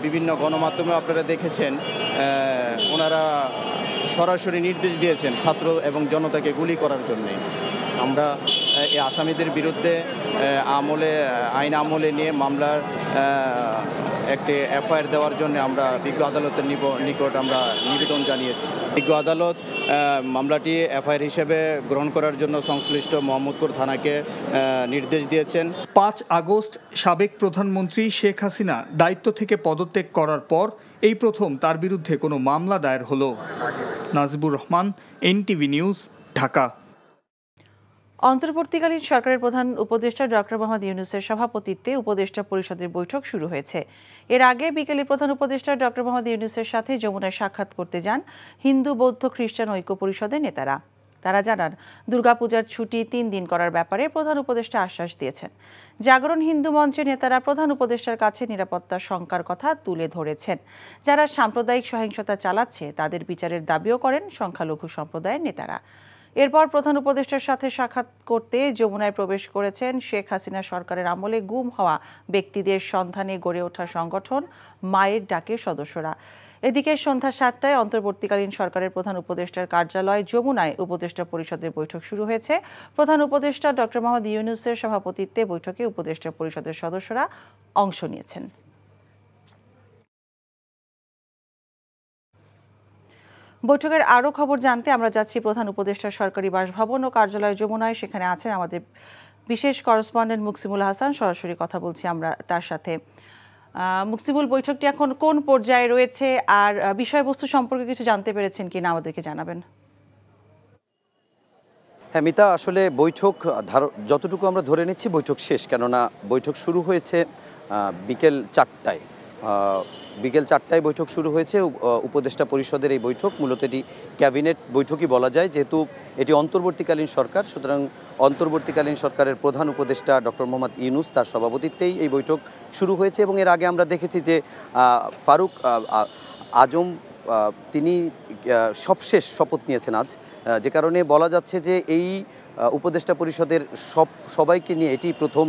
বিভিন্ন গণমাধ্যমে আপনারা দেখেছেন, ওনারা সরাসরি নির্দেশ দিয়েছেন ছাত্র এবং জনতাকে গুলি করার জন্যে। আমরা এই আসামিদের বিরুদ্ধে আইন আমলে নিয়ে মামলার একটি এফআইআর দেওয়ার জন্য আমরা বিজ্ঞ আদালতের নিকট আমরা নিবেদন জানিয়েছি। বিজ্ঞ আদালত মামলাটি এফআইআর হিসেবে গ্রহণ করার জন্য সংশ্লিষ্ট মোহাম্মদপুর থানাকে নির্দেশ দিয়েছেন। 5 আগস্ট সাবেক প্রধানমন্ত্রী শেখ হাসিনা দায়িত্ব থেকে পদত্যাগ করার পর এই প্রথম তার বিরুদ্ধে কোনো মামলা দায়ের হলো। Najibur Rahman, NTV news, Dhaka. অন্তর্বর্তীকালীন সরকারের প্রধান উপদেষ্টা ডক্টর মোহাম্মদ ইউনূসের সভাপতিত্বে উপদেষ্টা পরিষদের বৈঠক শুরু হয়েছে। এর আগে বিকেলে প্রধান উপদেষ্টা ডক্টর মোহাম্মদ ইউনূসের সাথে যমুনায় সাক্ষাৎ করতে যান হিন্দু বৌদ্ধ খ্রিস্টান ঐক্য পরিষদের নেতারা। তারা জানান, দুর্গাপূজার ছুটি 3 দিন করার ব্যাপারে প্রধান উপদেষ্টা আশ্বাস দিয়েছেন। জাগরণ হিন্দু মঞ্চের নেতারা প্রধান উপদেষ্টার কাছে নিরাপত্তার শঙ্কার কথা তুলে ধরেছেন। যারা সাম্প্রদায়িক সহিংসতা চালাচ্ছে তাদের বিচারের দাবিও করেন সংখ্যালঘু সম্প্রদায়ের নেতারা। এরপর প্রধান উপদেষ্টার সাথে সাক্ষাৎ করতে যমুনায় প্রবেশ করেছেন শেখ হাসিনা সরকারের আমলে গুম হওয়া ব্যক্তিদের সন্ধানে গড়ে ওঠা সংগঠন মায়ের ডাকের সদস্যরা। এদিকে সন্ধ্যা 7টায় অন্তর্বর্তীকালীন সরকারের প্রধান উপদেষ্টার কার্যালয় যমুনায় উপদেষ্টা পরিষদের বৈঠক শুরু হয়েছে। প্রধান উপদেষ্টা ডক্টর মোহাম্মদ ইউনূসের সভাপতিত্বে বৈঠকে উপদেষ্টা পরিষদের সদস্যরা অংশ নিয়েছেন। বৈঠকের আরও খবর জানতে আমরা যাচ্ছি প্রধান উপদেষ্টার সরকারি বাসভবন ও কার্যালয় যমুনায়। সেখানে আছেন আমাদের বিশেষ করেসপন্ডেন্ট মুকসিমুল হাসান। সরাসরি কথা বলছি আমরা তার সাথে। মুকসিমুল, বৈঠকটি এখন কোন পর্যায়ে রয়েছে আর বিষয়বস্তু সম্পর্কে কিছু জানতে পেরেছেন কিনা আমাদেরকে জানাবেন। হ্যাঁ মিতা, আসলে বৈঠক যতটুকু আমরা ধরে নিচ্ছি বৈঠক শেষ, কেননা বৈঠক শুরু হয়েছে বিকেল 4টায়। বিকেল 4টায় বৈঠক শুরু হয়েছে। উপদেষ্টা পরিষদের এই বৈঠক মূলত এটি ক্যাবিনেট বৈঠকই বলা যায়, যেহেতু এটি অন্তর্বর্তীকালীন সরকার। সুতরাং অন্তর্বর্তীকালীন সরকারের প্রধান উপদেষ্টা ডক্টর মোহাম্মদ ইউনূস তার সভাপতিত্বেই এই বৈঠক শুরু হয়েছে। এবং এর আগে আমরা দেখেছি যে ফারুক আজম তিনি সবশেষ শপথ নিয়েছেন আজ, যে কারণে বলা যাচ্ছে যে এই উপদেষ্টা পরিষদের সবাইকে নিয়ে এটি প্রথম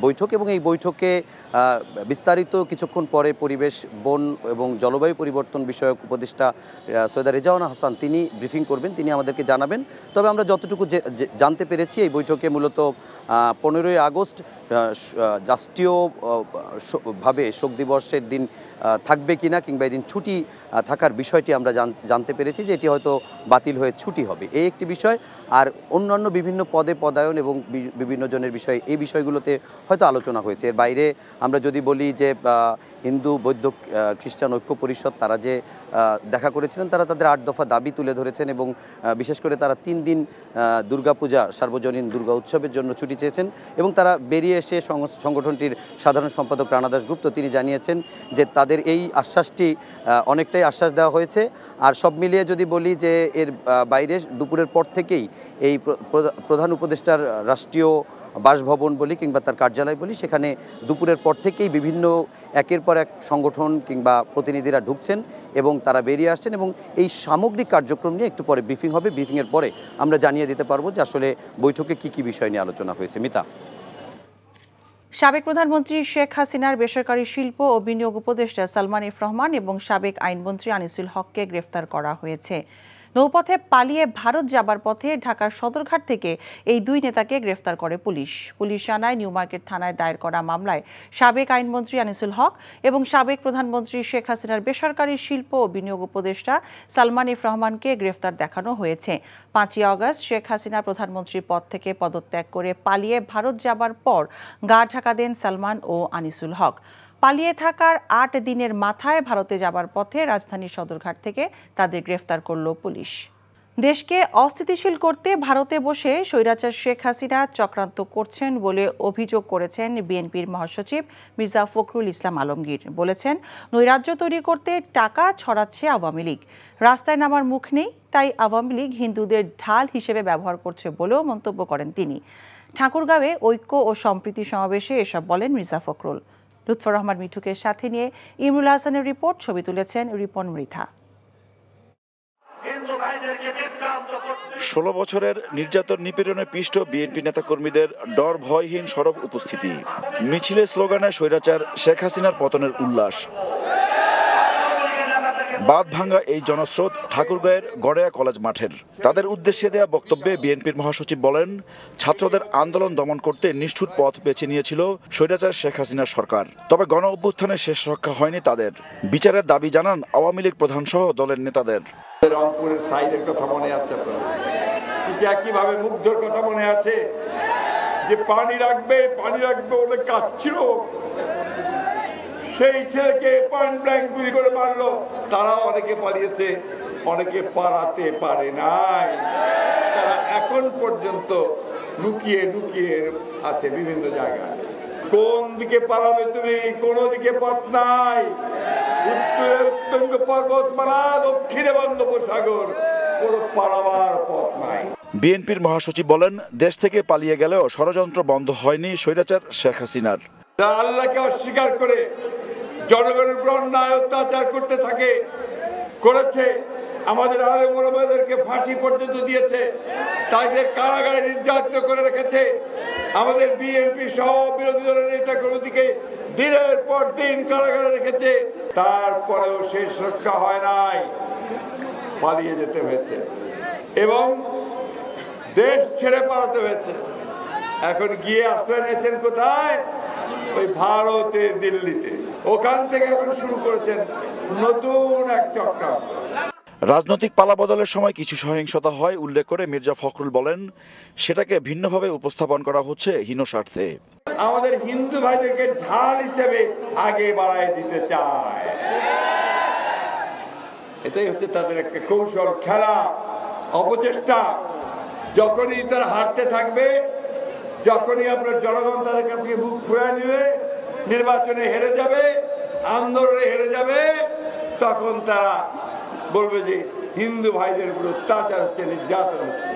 বৈঠক। এবং এই বৈঠকে বিস্তারিত কিছুক্ষণ পরে পরিবেশ, বন এবং জলবায়ু পরিবর্তন বিষয়ক উপদেষ্টা সৈয়দা রেজাওয়ানা হাসান তিনি ব্রিফিং করবেন, তিনি আমাদেরকে জানাবেন। তবে আমরা যতটুকু জানতে পেরেছি এই বৈঠকে মূলত 15ই আগস্ট রাষ্ট্রীয়ভাবে শোক দিবসের দিন থাকবে কিনা কিংবা এদিন ছুটি থাকার বিষয়টি আমরা জানতে পেরেছি যে এটি হয়তো বাতিল হয়ে ছুটি হবে, এই একটি বিষয়। আর অন্যান্য বিভিন্ন পদে পদায়ন এবং বিভিন্ন জনের বিষয়, এই বিষয়গুলোতে হয়তো আলোচনা হয়েছে। এর বাইরে আমরা যদি বলি যে হিন্দু বৌদ্ধ খ্রিস্টান ঐক্য পরিষদ তারা যে দেখা করেছিলেন, তারা তাদের 8 দফা দাবি তুলে ধরেছেন এবং বিশেষ করে তারা 3 দিন দুর্গাপূজা সার্বজনীন দুর্গা উৎসবের জন্য ছুটি চেয়েছেন। এবং তারা বেরিয়ে এসে সংগঠনটির সাধারণ সম্পাদক রানা দাশগুপ্ত তিনি জানিয়েছেন যে তাদের এই আশ্বাসটি অনেকটাই আশ্বাস দেওয়া হয়েছে। আর সব মিলিয়ে যদি বলি যে এর বাইরে দুপুরের পর থেকেই এই প্রধান উপদেষ্টার রাষ্ট্রীয় বাসভবন বলি কিংবা তার কার্যালয় বলি, সেখানে দুপুরের পর থেকেই বিভিন্ন একের পর এক সংগঠন কিংবা প্রতিনিধিরা ঢুকছেন এবং তারা বেরিয়ে আসছেন। এবং এই সামগ্রিক কার্যক্রম নিয়ে একটু পরে ব্রিফিং হবে, ব্রিফিংয়ের পরে আমরা জানিয়ে দিতে পারবো যে আসলে বৈঠকে কি কি বিষয় নিয়ে আলোচনা হয়েছে। মিতা, সাবেক প্রধানমন্ত্রী শেখ হাসিনার বেসরকারি শিল্প ও বিনিয়োগ উপদেষ্টা সালমান এফ রহমান এবং সাবেক আইনমন্ত্রী আনিসুল হককে গ্রেফতার করা হয়েছে। নৌপথে পালিয়ে ভারত যাবার পথে ঢাকার সদরঘাট থেকে এই 2 নেতাকে গ্রেফতার করে পুলিশ। পুলিশ জানায়, নিউ মার্কেট থানায় দায়ের করা মামলায় সাবেক আইনমন্ত্রী আনিসুল হক এবং সাবেক প্রধানমন্ত্রী শেখ হাসিনার বেসরকারি শিল্প ও বিনিয়োগ উপদেষ্টা সালমান এফ রহমানকে গ্রেফতার দেখানো হয়েছে। 5ই আগস্ট শেখ হাসিনা প্রধানমন্ত্রীর পদ থেকে পদত্যাগ করে পালিয়ে ভারত যাবার পর গা ঢাকা দেন সালমান ও আনিসুল হক। পালিয়ে থাকার 8 দিনের মাথায় ভারতে যাবার পথে রাজধানীর সদরঘাট থেকে তাদের গ্রেফতার করল পুলিশ। দেশকে অস্থিতিশীল করতে ভারতে বসে স্বৈরাচার শেখ হাসিনা চক্রান্ত করছেন বলে অভিযোগ করেছেন বিএনপির মহাসচিব মির্জা ফখরুল ইসলাম আলমগীর। বলেছেন, নৈরাজ্য তৈরি করতে টাকা ছড়াচ্ছে আওয়ামী লীগ, রাস্তায় নামার মুখ নেই, তাই আওয়ামী লীগ হিন্দুদের ঢাল হিসেবে ব্যবহার করছে বলেও মন্তব্য করেন তিনি। ঠাকুরগাঁওয়ে ঐক্য ও সম্প্রীতি সমাবেশে এসব বলেন মির্জা ফখরুল। লুৎফর রহমান মিঠুকে সাথে নিয়ে ইমরুল হাসানের রিপোর্ট, ছবি তুলেছেন রিপন মৃথা। 16 বছরের নির্যাতন নিপীড়নে পিষ্ট বিএনপি নেতাকর্মীদের ডর ভয়হীন সরব উপস্থিতি, মিছিলে স্লোগানে স্বৈরাচার শেখ হাসিনার পতনের উল্লাস। বাঁধ ভাঙ্গা এই জনস্রোত ঠাকুরগাঁয়ের গড়েয়া কলেজ মাঠের। তাদের উদ্দেশ্যে দেয়া বক্তব্যে বিএনপির মহাসচিব বলেন, ছাত্রদের আন্দোলন দমন করতে নিষ্ঠুর পথ বেছে নিয়েছিল স্বৈরাচার শেখ হাসিনার সরকার। তবে গণ অভ্যুত্থানে শেষ রক্ষা হয়নি তাদের। বিচারের দাবি জানান আওয়ামী লীগ প্রধান সহ দলের নেতাদের। রংপুরের সাইডের কথা মনে আছে আপনার? একইভাবে মুগ্ধর কথা মনে আছে যে পানি রাখবে বলে কাঁদছিল, সেই ছেলেকে পয়েন্ট ব্ল্যাঙ্ক গুলি করে মারলো। তারা অনেকে পালিয়েছে, অনেকে পালাতে পারে নাই, তারা এখন পর্যন্ত লুকিয়ে আছে বিভিন্ন জায়গায়। কোন দিকে পালাবে তুমি? কোনো দিকে পথ নাই। উত্তরে উত্তঙ্গ পর্বতমালা, দক্ষিণে বঙ্গোপসাগর, কোনো পালাবার পথ নাই। বিএনপির মহাসচিব বলেন, দেশ থেকে পালিয়ে গেলেও ষড়যন্ত্র বন্ধ হয়নি স্বৈরাচার শেখ হাসিনার। আল্লাহকে অস্বীকার করে জনগণের উপর অন্যায় অত্যাচার করতে করেছে, আমাদের আলেম ওলামাদেরকে ফাঁসি পর্যন্ত দিয়েছে, তাদের কারাগারে নির্যাতিত করে রেখেছে, আমাদের বিএনপি সহ বিরোধী দলের নেতা কর্মীকে দিনের পর দিন কারাগারে রেখেছে। তারপরেও শেষ রক্ষা হয় নাই, পালিয়ে যেতে হয়েছে এবং দেশ ছেড়ে পালাতে হয়েছে। এখন গিয়ে আশ্রয় নিয়েছেন কোথায়? ওই ভারতের দিল্লিতে। ওখান থেকে এখন শুরু করেছেন নতুন এক চক্রান্ত। রাজনৈতিক পালাবদলের সময় কিছু সহিংসতা হয় উল্লেখ করে মির্জা ফখরুল বলেন, সেটাকে ভিন্নভাবে উপস্থাপন করা হচ্ছে হীন স্বার্থে। আমাদের হিন্দু ভাইদেরকে ঢাল হিসেবে আগে বাড়ায় দিতে চায়, এটাই হচ্ছে তাদের একটা কৌশল, খেলা, অপচেষ্টা। যখনই তারা হারতে থাকবে, যখনই আপনার জনগণ তাদের কাছ থেকে মুখ ঘুরে নেবে, নির্বাচনে হেরে যাবে, আন্দোলনে হেরে যাবে, তখন তারা বলবে যে হিন্দু ভাইদের উপর অত্যাচার হচ্ছে, নির্যাতন হচ্ছে।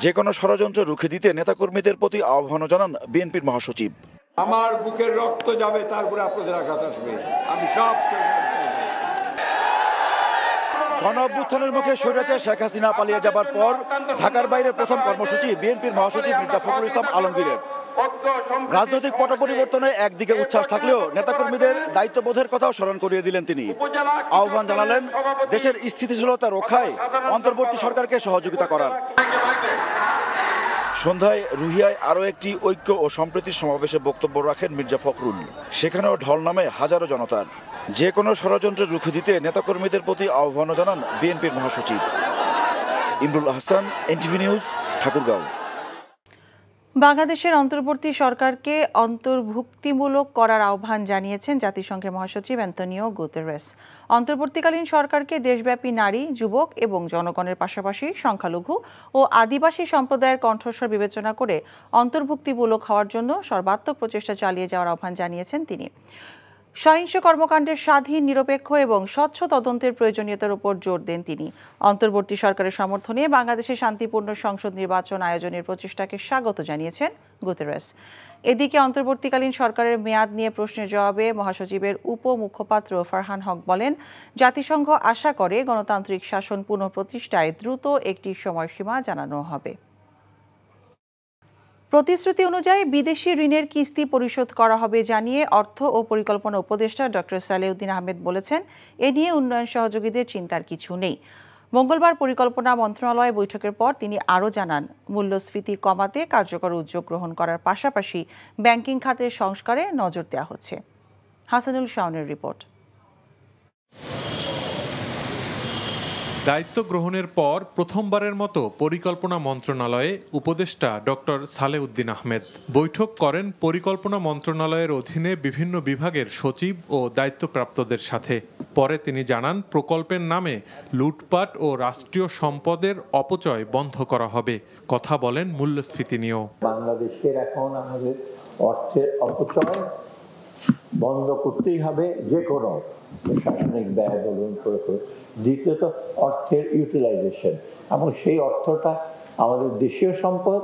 যে কোনো ষড়যন্ত্র রুখে দিতে নেতাকর্মীদের প্রতি আহ্বান জানান বিএনপির মহাসচিব। আমার বুকের রক্ত যাবে, তারপরে আপনাদের আঘাত আসবে। আমি সব গণ অভ্যুত্থানের মুখে স্বৈরাচার শেখ হাসিনা পালিয়ে যাবার পর ঢাকার বাইরে প্রথম কর্মসূচি বিএনপির মহাসচিব মির্জা ফখরুল ইসলাম আলমগীরের। রাজনৈতিক পট পরিবর্তনে একদিকে উচ্ছ্বাস থাকলেও নেতাকর্মীদের দায়িত্ববোধের কথাও স্মরণ করিয়ে দিলেন তিনি। আহ্বান জানালেন দেশের স্থিতিশীলতা রক্ষায় অন্তর্বর্তী সরকারকে সহযোগিতা করার। সন্ধ্যায় রুহিয়ায় আরও একটি ঐক্য ও সম্প্রীতির সমাবেশে বক্তব্য রাখেন মির্জা ফখরুল। সেখানেও ঢল নামে হাজারো জনতার। যে কোনো ষড়যন্ত্র রুখে দিতে নেতাকর্মীদের প্রতি আহ্বান জানান বিএনপির মহাসচিব। Imrul Hasan, NTV news, Thakurgaon. বাংলাদেশের অন্তর্বর্তী সরকারকে অন্তর্ভুক্তিমূলক করার আহ্বান জানিয়েছেন জাতিসংঘের মহাসচিব অ্যান্তোনিও গুতেরেস। অন্তর্বর্তীকালীন সরকারকে দেশব্যাপী নারী, যুবক এবং জনগণের পাশাপাশি সংখ্যালঘু ও আদিবাসী সম্প্রদায়ের কণ্ঠস্বর বিবেচনা করে অন্তর্ভুক্তিমূলক হওয়ার জন্য সর্বাত্মক প্রচেষ্টা চালিয়ে যাওয়ার আহ্বান জানিয়েছেন তিনি। সহিংস কর্মকাণ্ডের স্বাধীন, নিরপেক্ষ এবং স্বচ্ছ তদন্তের প্রয়োজনীয়তার উপর জোর দেন তিনি। অন্তর্বর্তী সরকারের সমর্থনে বাংলাদেশে শান্তিপূর্ণ সংসদ নির্বাচন আয়োজনের প্রচেষ্টাকে স্বাগত জানিয়েছেন গুতেরেস। এদিকে অন্তর্বর্তীকালীন সরকারের মেয়াদ নিয়ে প্রশ্নের জবাবে মহাসচিবের উপমুখপাত্র ফারহান হক বলেন, জাতিসংঘ আশা করে গণতান্ত্রিক শাসন পুনঃপ্রতিষ্ঠায় দ্রুত একটি সময়সীমা জানানো হবে। প্রতিশ্রুতি অনুযায়ী বিদেশি ঋণের কিস্তি পরিশোধ করা হবে জানিয়ে অর্থ ও পরিকল্পনা উপদেষ্টা ডক্টর সালেউদ্দিন আহমেদ বলেছেন, এ নিয়ে উন্নয়ন সহযোগীদের চিন্তার কিছু নেই। মঙ্গলবার পরিকল্পনা মন্ত্রণালয় বৈঠকের পর তিনি আরও জানান, মূল্যস্ফীতি কমাতে কার্যকর উদ্যোগ গ্রহণ করার পাশাপাশি ব্যাংকিং খাতের সংস্কারে নজর দেওয়া হচ্ছে। হাসানুল শাওনের রিপোর্ট। দায়িত্ব গ্রহণের পর প্রথমবারের মতো পরিকল্পনা মন্ত্রণালয়ে উপদেষ্টা ডক্টর সালেউদ্দিন আহমেদ বৈঠক করেন পরিকল্পনা মন্ত্রণালয়ের অধীনে বিভিন্ন বিভাগের সচিব ও দায়িত্বপ্রাপ্তদের সাথে। পরে তিনি জানান, প্রকল্পের নামে লুটপাট ও রাষ্ট্রীয় সম্পদের অপচয় বন্ধ করা হবে। কথা বলেন মূল্যস্ফীতি নিয়েও। বাংলাদেশের এখন আমাদের অর্থের অপচয় বন্ধ করতেই হবে, যে কোনো প্রশাসনিক ব্যয় বলুন করে। দ্বিতীয়ত অর্থের ইউটিলাইজেশন, এবং সেই অর্থটা আমাদের দেশীয় সম্পদ,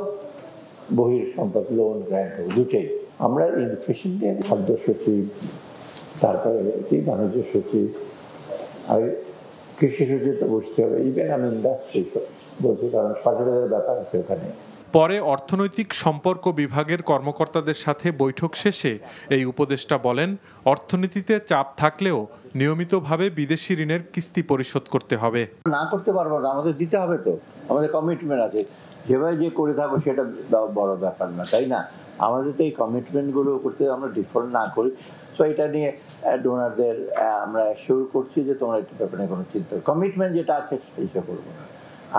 বহির সম্পদ, লোন গ্র্যান্ট দুটোই। আমরা ইনফ্লেশন খাদ্য সচিব, তারপরে বাণিজ্য সচিব আর কৃষি সচিব তো বসতে হবে, ইভেন আমি ইন্ডাস্ট্রি বলছি, কারণ সরকারের ব্যাপার আছে ওখানে। পরে অর্থনৈতিক সম্পর্ক বিভাগের কর্মকর্তাদের সাথে বৈঠক শেষে এই উপদেষ্টা বলেন, অর্থনীতিতে চাপ থাকলেও নিয়মিতভাবে বিদেশি ঋণের কিস্তি পরিশোধ করতে হবে। না করতে পারবো না, আমাদের দিতে হবে, তো আমাদের কমিটমেন্ট আছে, যেভাবে যে করে থাকবো সেটা বড় ব্যাপার না, তাই না? আমাদের তো এই কমিটমেন্টগুলো করতে আমরা ডিফল্ট না করি। তো এটা নিয়ে ডোনারদের আমরা অ্যাসিওর করছি যে তোমরা একটু ব্যাপারে কোনো চিন্তা, কমিটমেন্ট যেটা আছে সেটা করবো না।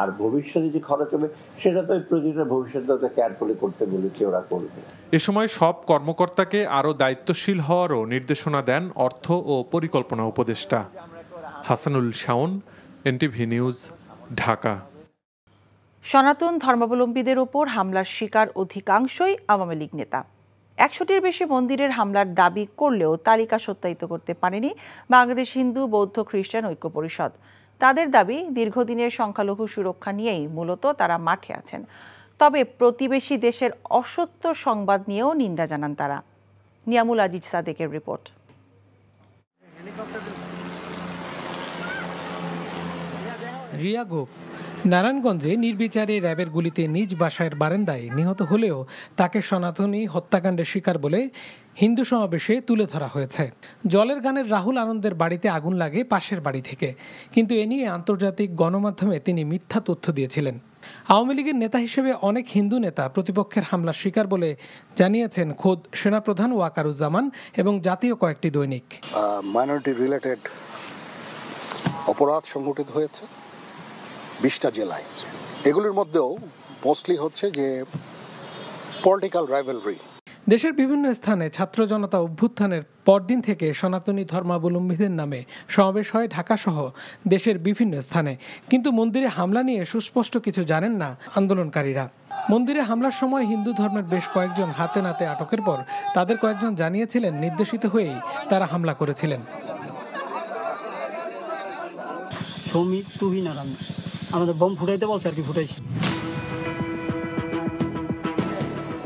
আর ভবিষ্যতে যে খরচ হবে সেটা তো প্রতিটা ভবিষ্যতে কেয়ারফুলি করতে বলেছি, ওরা করবে। এ সময় সব কর্মকর্তাকে আরও দায়িত্বশীল হওয়ারও নির্দেশনা দেন অর্থ ও পরিকল্পনা উপদেষ্টা। Hasanul Shaon, NTV news, Dhaka. সনাতন ধর্মাবলম্বীদের ওপর হামলার শিকার অধিকাংশই আওয়ামী লীগ নেতা। 100টির বেশি মন্দিরের হামলার দাবি করলেও তালিকা সত্যায়িত করতে পারেনি বাংলাদেশ হিন্দু বৌদ্ধ খ্রিস্টান ঐক্য পরিষদ। তাদের দাবি, দীর্ঘদিনের সংখ্যালঘু সুরক্ষা নিয়েই মূলত তারা মাঠে আছেন। তবে প্রতিবেশী দেশের অসত্য সংবাদ নিয়েও নিন্দা জানান তারা। নিয়ামুল আজিজ সাদেকের রিপোর্ট। রিয়া গোপ নারায়ণগঞ্জে নির্বিচারে র্যাবের গুলিতে নিজ বাসার বারান্দায় নিহত হলেও তাকে সনাতনী হত্যাকাণ্ডের শিকার বলে হিন্দু সমাবেশে তুলে ধরা হয়েছে। জলের গানের রাহুল আনন্দের বাড়িতে আগুন লাগে পাশের বাড়ি থেকে, কিন্তু এ নিয়ে আন্তর্জাতিক গণমাধ্যমে তিনি মিথ্যা তথ্য দিয়েছিলেন। আওয়ামী লীগের নেতা হিসেবে অনেক হিন্দু নেতা প্রতিপক্ষের হামলার শিকার বলে জানিয়েছেন খোদ সেনাপ্রধান ওয়াকারুজ্জামান এবং জাতীয় কয়েকটি দৈনিক। মাইনরিটি রিলেটেড অপরাধ সংঘটিত হয়েছে 20টা জেলায়। এগুলোর মধ্যেও মোস্টলি হচ্ছে যে পলিটিক্যাল রাইভালরি। দেশের বিভিন্ন স্থানে ছাত্র জনতা অভ্যুত্থানের পরদিন থেকে সনাতনী ধর্মাবলম্বীদের নামে সমাবেশ হয় ঢাকাসহ দেশের বিভিন্ন স্থানে, কিন্তু মন্দিরে হামলা নিয়ে সুস্পষ্ট কিছু জানেন না আন্দোলনকারীরা। মন্দিরে হামলার সময় হিন্দু ধর্মের বেশ কয়েকজন হাতে নাতে আটকের পর তাদের কয়েকজন জানিয়েছিলেন নির্দেশিত হয়েই তারা হামলা করেছিলেন। সৌমিত তুহিন আর আমাদের বম ফুটাইতে বলছে আর কি, ফুটাইছি।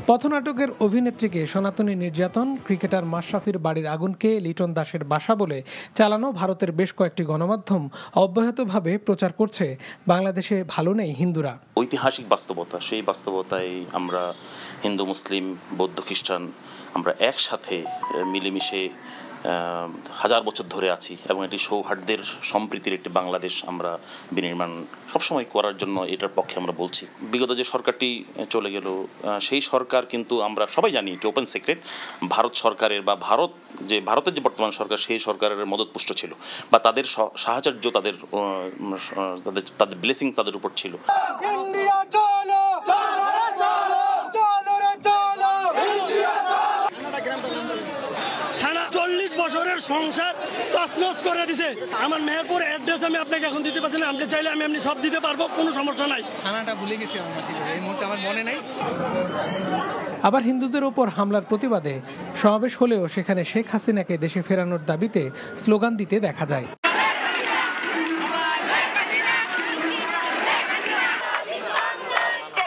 পথনাটকের অভিনেত্রীকে সনাতনী নির্যাতন, ক্রিকেটার মাশরাফির বাড়ির আগুনকে লিটন দাসের বাসা বলে চালানো ভারতের বেশ কয়েকটি গণমাধ্যম অব্যাহতভাবে প্রচার করছে বাংলাদেশে ভালো নেই হিন্দুরা। ঐতিহাসিক বাস্তবতা, সেই বাস্তবতায় আমরা হিন্দু মুসলিম বৌদ্ধ খ্রিস্টান আমরা একসাথে মিলেমিশে হাজার বছর ধরে আছি এবং এটি সৌহার্দ্যের সম্প্রীতির একটি বাংলাদেশ আমরা বিনির্মাণ সবসময় করার জন্য এটার পক্ষে আমরা বলছি। বিগত যে সরকারটি চলে গেল সেই সরকার কিন্তু আমরা সবাই জানি, এটি ওপেন সিক্রেট, ভারত সরকারের বা ভারতের যে বর্তমান সরকার সেই সরকারের মদতপুষ্ট ছিল বা তাদের সাহায্য, তাদের ব্লেসিং তাদের উপর ছিল। সংসার তছনছ করে দিছে। আমার মেহেরপুর অ্যাড্রেস আমি আপনাকে এখন দিতে পারছি না, আপনি চাইলে আমি এমনি সব দিতে পারবো, কোনো সমস্যা নাই। থানাটা ভুলে গেছি এই মুহূর্তে, আমার মনে নাই। আবার হিন্দুদের ওপর হামলার প্রতিবাদে সমাবেশ হলেও সেখানে শেখ হাসিনাকে দেশে ফেরানোর দাবিতে স্লোগান দিতে দেখা যায়।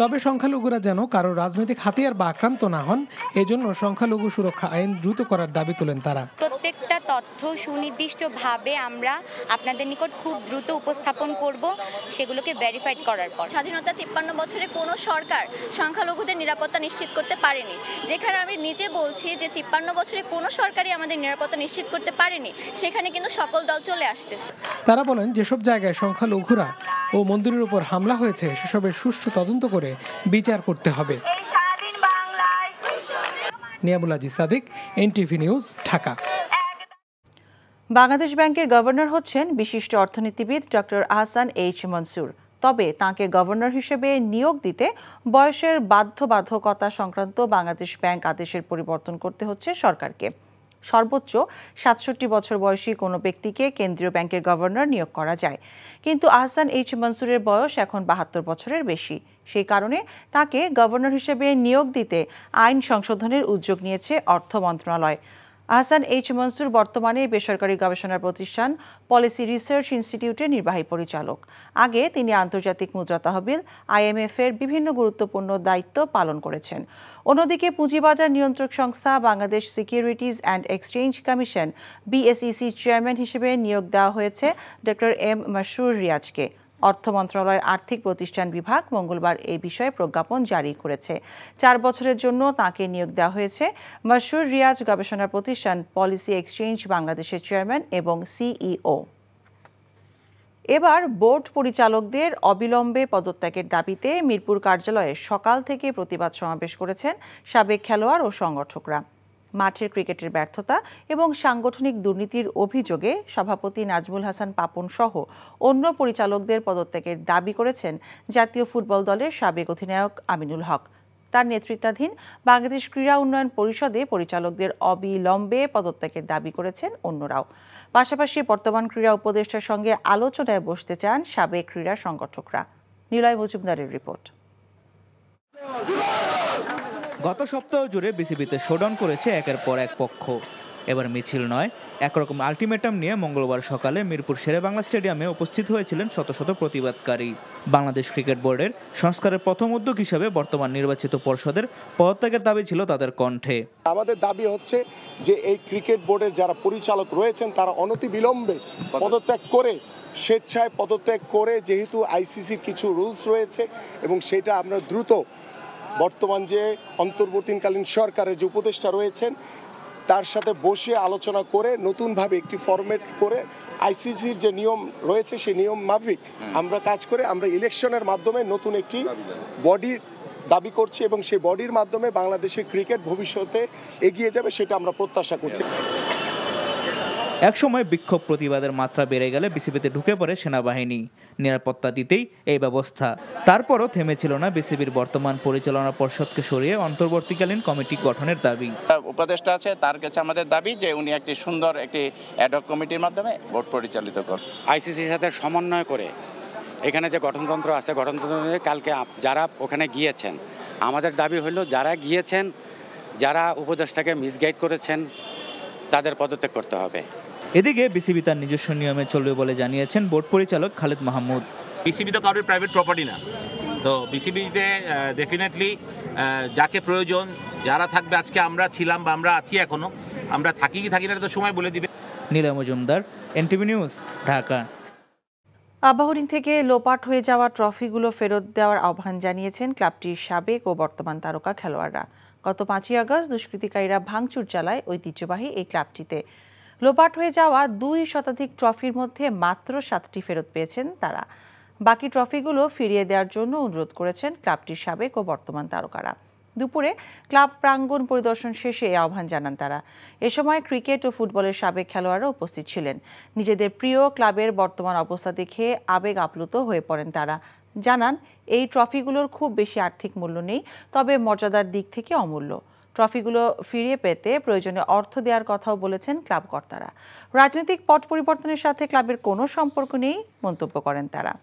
তবে সংখ্যালঘুরা যেন কারো রাজনৈতিক হাতিয়ার বা আক্রান্ত না হন, এজন্য সংখ্যালঘু সুরক্ষা আইন দ্রুত করার দাবি তোলেন তারা। প্রত্যেকটা তথ্য সুনির্দিষ্টভাবে আমরা আপনাদের নিকট খুব দ্রুত উপস্থাপন করব, সেগুলোকে ভেরিফাইড করার পর। স্বাধীনতা 53 বছরে কোনো সরকার সংখ্যালঘুদের নিরাপত্তা নিশ্চিত করতে পারেনি, যেখানে আমি নিজে বলছি যে 53 বছরে কোনো সরকারই আমাদের নিরাপত্তা নিশ্চিত করতে পারেনি, সেখানে কিন্তু সকল দল চলে আসতেছে। তারা বলেন, যেসব জায়গায় সংখ্যালঘুরা ও মন্দিরের উপর হামলা হয়েছে সেসবের সুষ্ঠু তদন্ত করে বিচার করতে হবে। Niamul Aziz Sadiq, NTV news, Dhaka. বাংলাদেশ ব্যাংকের গভর্নর হচ্ছেন বিশিষ্ট অর্থনীতিবিদ ডক্টর আহসান এইচ মনসুর। তবে তাঁকে গভর্নর হিসেবে নিয়োগ দিতে বয়সের বাধ্যবাধকতা সংক্রান্ত বাংলাদেশ ব্যাংক আদেশের পরিবর্তন করতে হচ্ছে সরকারকে। সর্বোচ্চ ৬৭ বছর বয়সী কোনো ব্যক্তিকে কেন্দ্রীয় ব্যাংকের গভর্নর নিয়োগ করা যায়, কিন্তু আহসান এইচ মনসুরের বয়স এখন ৭২ বছরের বেশি। সেই কারণে তাকে গভর্নর হিসেবে নিয়োগ দিতে আইন সংশোধনের উদ্যোগ নিয়েছে অর্থ মন্ত্রণালয়। আহসান এইচ মনসুর বর্তমানে বেসরকারি গবেষণা প্রতিষ্ঠান পলিসি রিসার্চ ইনস্টিটিউটের নির্বাহী পরিচালক। আগে তিনি আন্তর্জাতিক মুদ্রা তহবিল IMF এর বিভিন্ন গুরুত্বপূর্ণ দায়িত্ব পালন করেছেন। অন্যদিকে পুঁজিবাজার নিয়ন্ত্রক সংস্থা Bangladesh securities and exchange commission BSEC chairman হিসেবে নিয়োগ দেওয়া হয়েছে ডক্টর M মাসরুর রিয়াজকে। অর্থ মন্ত্রণালয়ের আর্থিক প্রতিষ্ঠান বিভাগ মঙ্গলবার এই বিষয়ে প্রজ্ঞাপন জারি করেছে। ৪ বছরের জন্য তাঁকে নিয়োগ দেওয়া হয়েছে। মাসরুর রিয়াজ গবেষণা প্রতিষ্ঠান পলিসি এক্সচেঞ্জ বাংলাদেশের চেয়ারম্যান এবং CEO। এবার বোর্ড পরিচালকদের অবিলম্বে পদত্যাগের দাবিতে মিরপুর কার্যালয়ে সকাল থেকে প্রতিবাদ সমাবেশ করেছেন সাবেক খেলোয়াড় ও সংগঠকরা। মাঠের ক্রিকেটের ব্যর্থতা এবং সাংগঠনিক দুর্নীতির অভিযোগে সভাপতি নাজমুল হাসান পাপন সহ অন্য পরিচালকদের পদত্যাগের দাবি করেছেন জাতীয় ফুটবল দলের সাবেক অধিনায়ক আমিনুল হক। তার নেতৃত্বাধীন বাংলাদেশ ক্রীড়া উন্নয়ন পরিষদে পরিচালকদের অবিলম্বে পদত্যাগের দাবি করেছেন অন্যরাও। পাশাপাশি বর্তমান ক্রীড়া উপদেষ্টার সঙ্গে আলোচনায় বসতে চান সাবেক ক্রীড়া সংগঠকরা। নিলয় মজুমদারের রিপোর্ট। গত সপ্তাহ জুড়ে বিসিবিতে শোডাউন করেছে একের পর এক পক্ষ। এবার মিছিল নয়, একরকম আলটিমেটাম নিয়ে মঙ্গলবার সকালে মিরপুর শেরেবাংলা স্টেডিয়ামে উপস্থিত হয়েছিলেন শত শত প্রতিবাদকারী। বাংলাদেশ ক্রিকেট বোর্ডের সংস্কারের প্রথম উদ্যোগ হিসেবে বর্তমান নির্বাচিত পর্ষদের পদত্যাগের দাবি ছিল তাদের কণ্ঠে। আমাদের দাবি হচ্ছে যে এই ক্রিকেট বোর্ডের যারা পরিচালক রয়েছেন তারা অনতিবিলম্বে পদত্যাগ করে, স্বেচ্ছায় পদত্যাগ করে, যেহেতু ICCর কিছু রুলস রয়েছে এবং সেটা আমরা দ্রুত বর্তমান যে অন্তর্বর্তীকালীন সরকারের যে উপদেষ্টা রয়েছেন তার সাথে বসে আলোচনা করে নতুনভাবে একটি ফরম্যাট করে ICCর যে নিয়ম রয়েছে সেই নিয়ম মাফিক আমরা কাজ করে আমরা ইলেকশনের মাধ্যমে নতুন একটি বডি দাবি করছি এবং সেই বডির মাধ্যমে বাংলাদেশের ক্রিকেট ভবিষ্যতে এগিয়ে যাবে সেটা আমরা প্রত্যাশা করছি। একসময় বিক্ষোভ প্রতিবাদের মাত্রা বেড়ে গেলে বিসিবিতে ঢুকে পড়ে সেনাবাহিনী। নিরাপত্তা দিতেই এই ব্যবস্থা। তারপরও থেমেছিল না বিসিবির বর্তমান পরিচালনা পর্ষদকে সরিয়ে অন্তর্বর্তীকালীন কমিটি গঠনের দাবি। উপদেষ্টা আছে, তার কাছে আমাদের দাবি যে উনি একটি সুন্দর একটি অ্যাডহক কমিটির মাধ্যমে বোর্ড পরিচালিত করেন। ICCর সাথে সমন্বয় করে এখানে যে গঠনতন্ত্র আছে, গঠনতন্ত্র কালকে যারা ওখানে গিয়েছেন, আমাদের দাবি হলো যারা গিয়েছেন, যারা উপদেষ্টাকে মিসগাইড করেছেন তাদের পদত্যাগ করতে হবে। এদিকে বিসিবি তার নিজস্ব নিয়মে চলবে বলে জানিয়েছেন বোর্ড পরিচালক খালেদ মাহমুদ। বিসিবি তো কারোর প্রাইভেট প্রপার্টি না, তো বিসিবিতে ডেফিনেটলি যাকে প্রয়োজন যারা থাকবে, আজকে আমরা ছিলাম বা আমরা আছি এখনো, আমরা থাকি কি থাকি না তো সময় বলে দিবে। Niloy Majumdar, NTV news, Dhaka. আবাহনী থেকে লোপাট হয়ে যাওয়া ট্রফিগুলো ফেরত দেওয়ার আহ্বান জানিয়েছেন ক্লাবটির সাবেক ও বর্তমান তারকা খেলোয়াড়রা। গত 5ই আগস্ট দুষ্কৃতিকারীরা ভাঙচুর চালায় ঐতিহ্যবাহী এই ক্লাবটিতে। লোপাট হয়ে যাওয়া 2 শতাধিক ট্রফির মধ্যে মাত্র 7টি ফেরত পেয়েছেন তারা। বাকি ট্রফিগুলো ফিরিয়ে দেওয়ার জন্য অনুরোধ করেছেন ক্লাবটির সাবেক ও বর্তমান তারকারা। দুপুরে ক্লাব প্রাঙ্গণ পরিদর্শন শেষে এই আহ্বান জানান তারা। এ সময় ক্রিকেট ও ফুটবলের সাবেক খেলোয়াড়রা উপস্থিত ছিলেন। নিজেদের প্রিয় ক্লাবের বর্তমান অবস্থা দেখে আবেগ আপ্লুত হয়ে পড়েন তারা। জানান, এই ট্রফিগুলোর খুব বেশি আর্থিক মূল্য নেই, তবে মর্যাদার দিক থেকে অমূল্য। ট্রফিগুলো ফিরিয়ে পেতে প্রয়োজনে অর্থ দেওয়ার কথাও বলেছেন ক্লাব কর্তারা। রাজনৈতিক পট পরিবর্তনের সাথে ক্লাবের কোনো সম্পর্ক নেই মন্তব্য করেন তারা।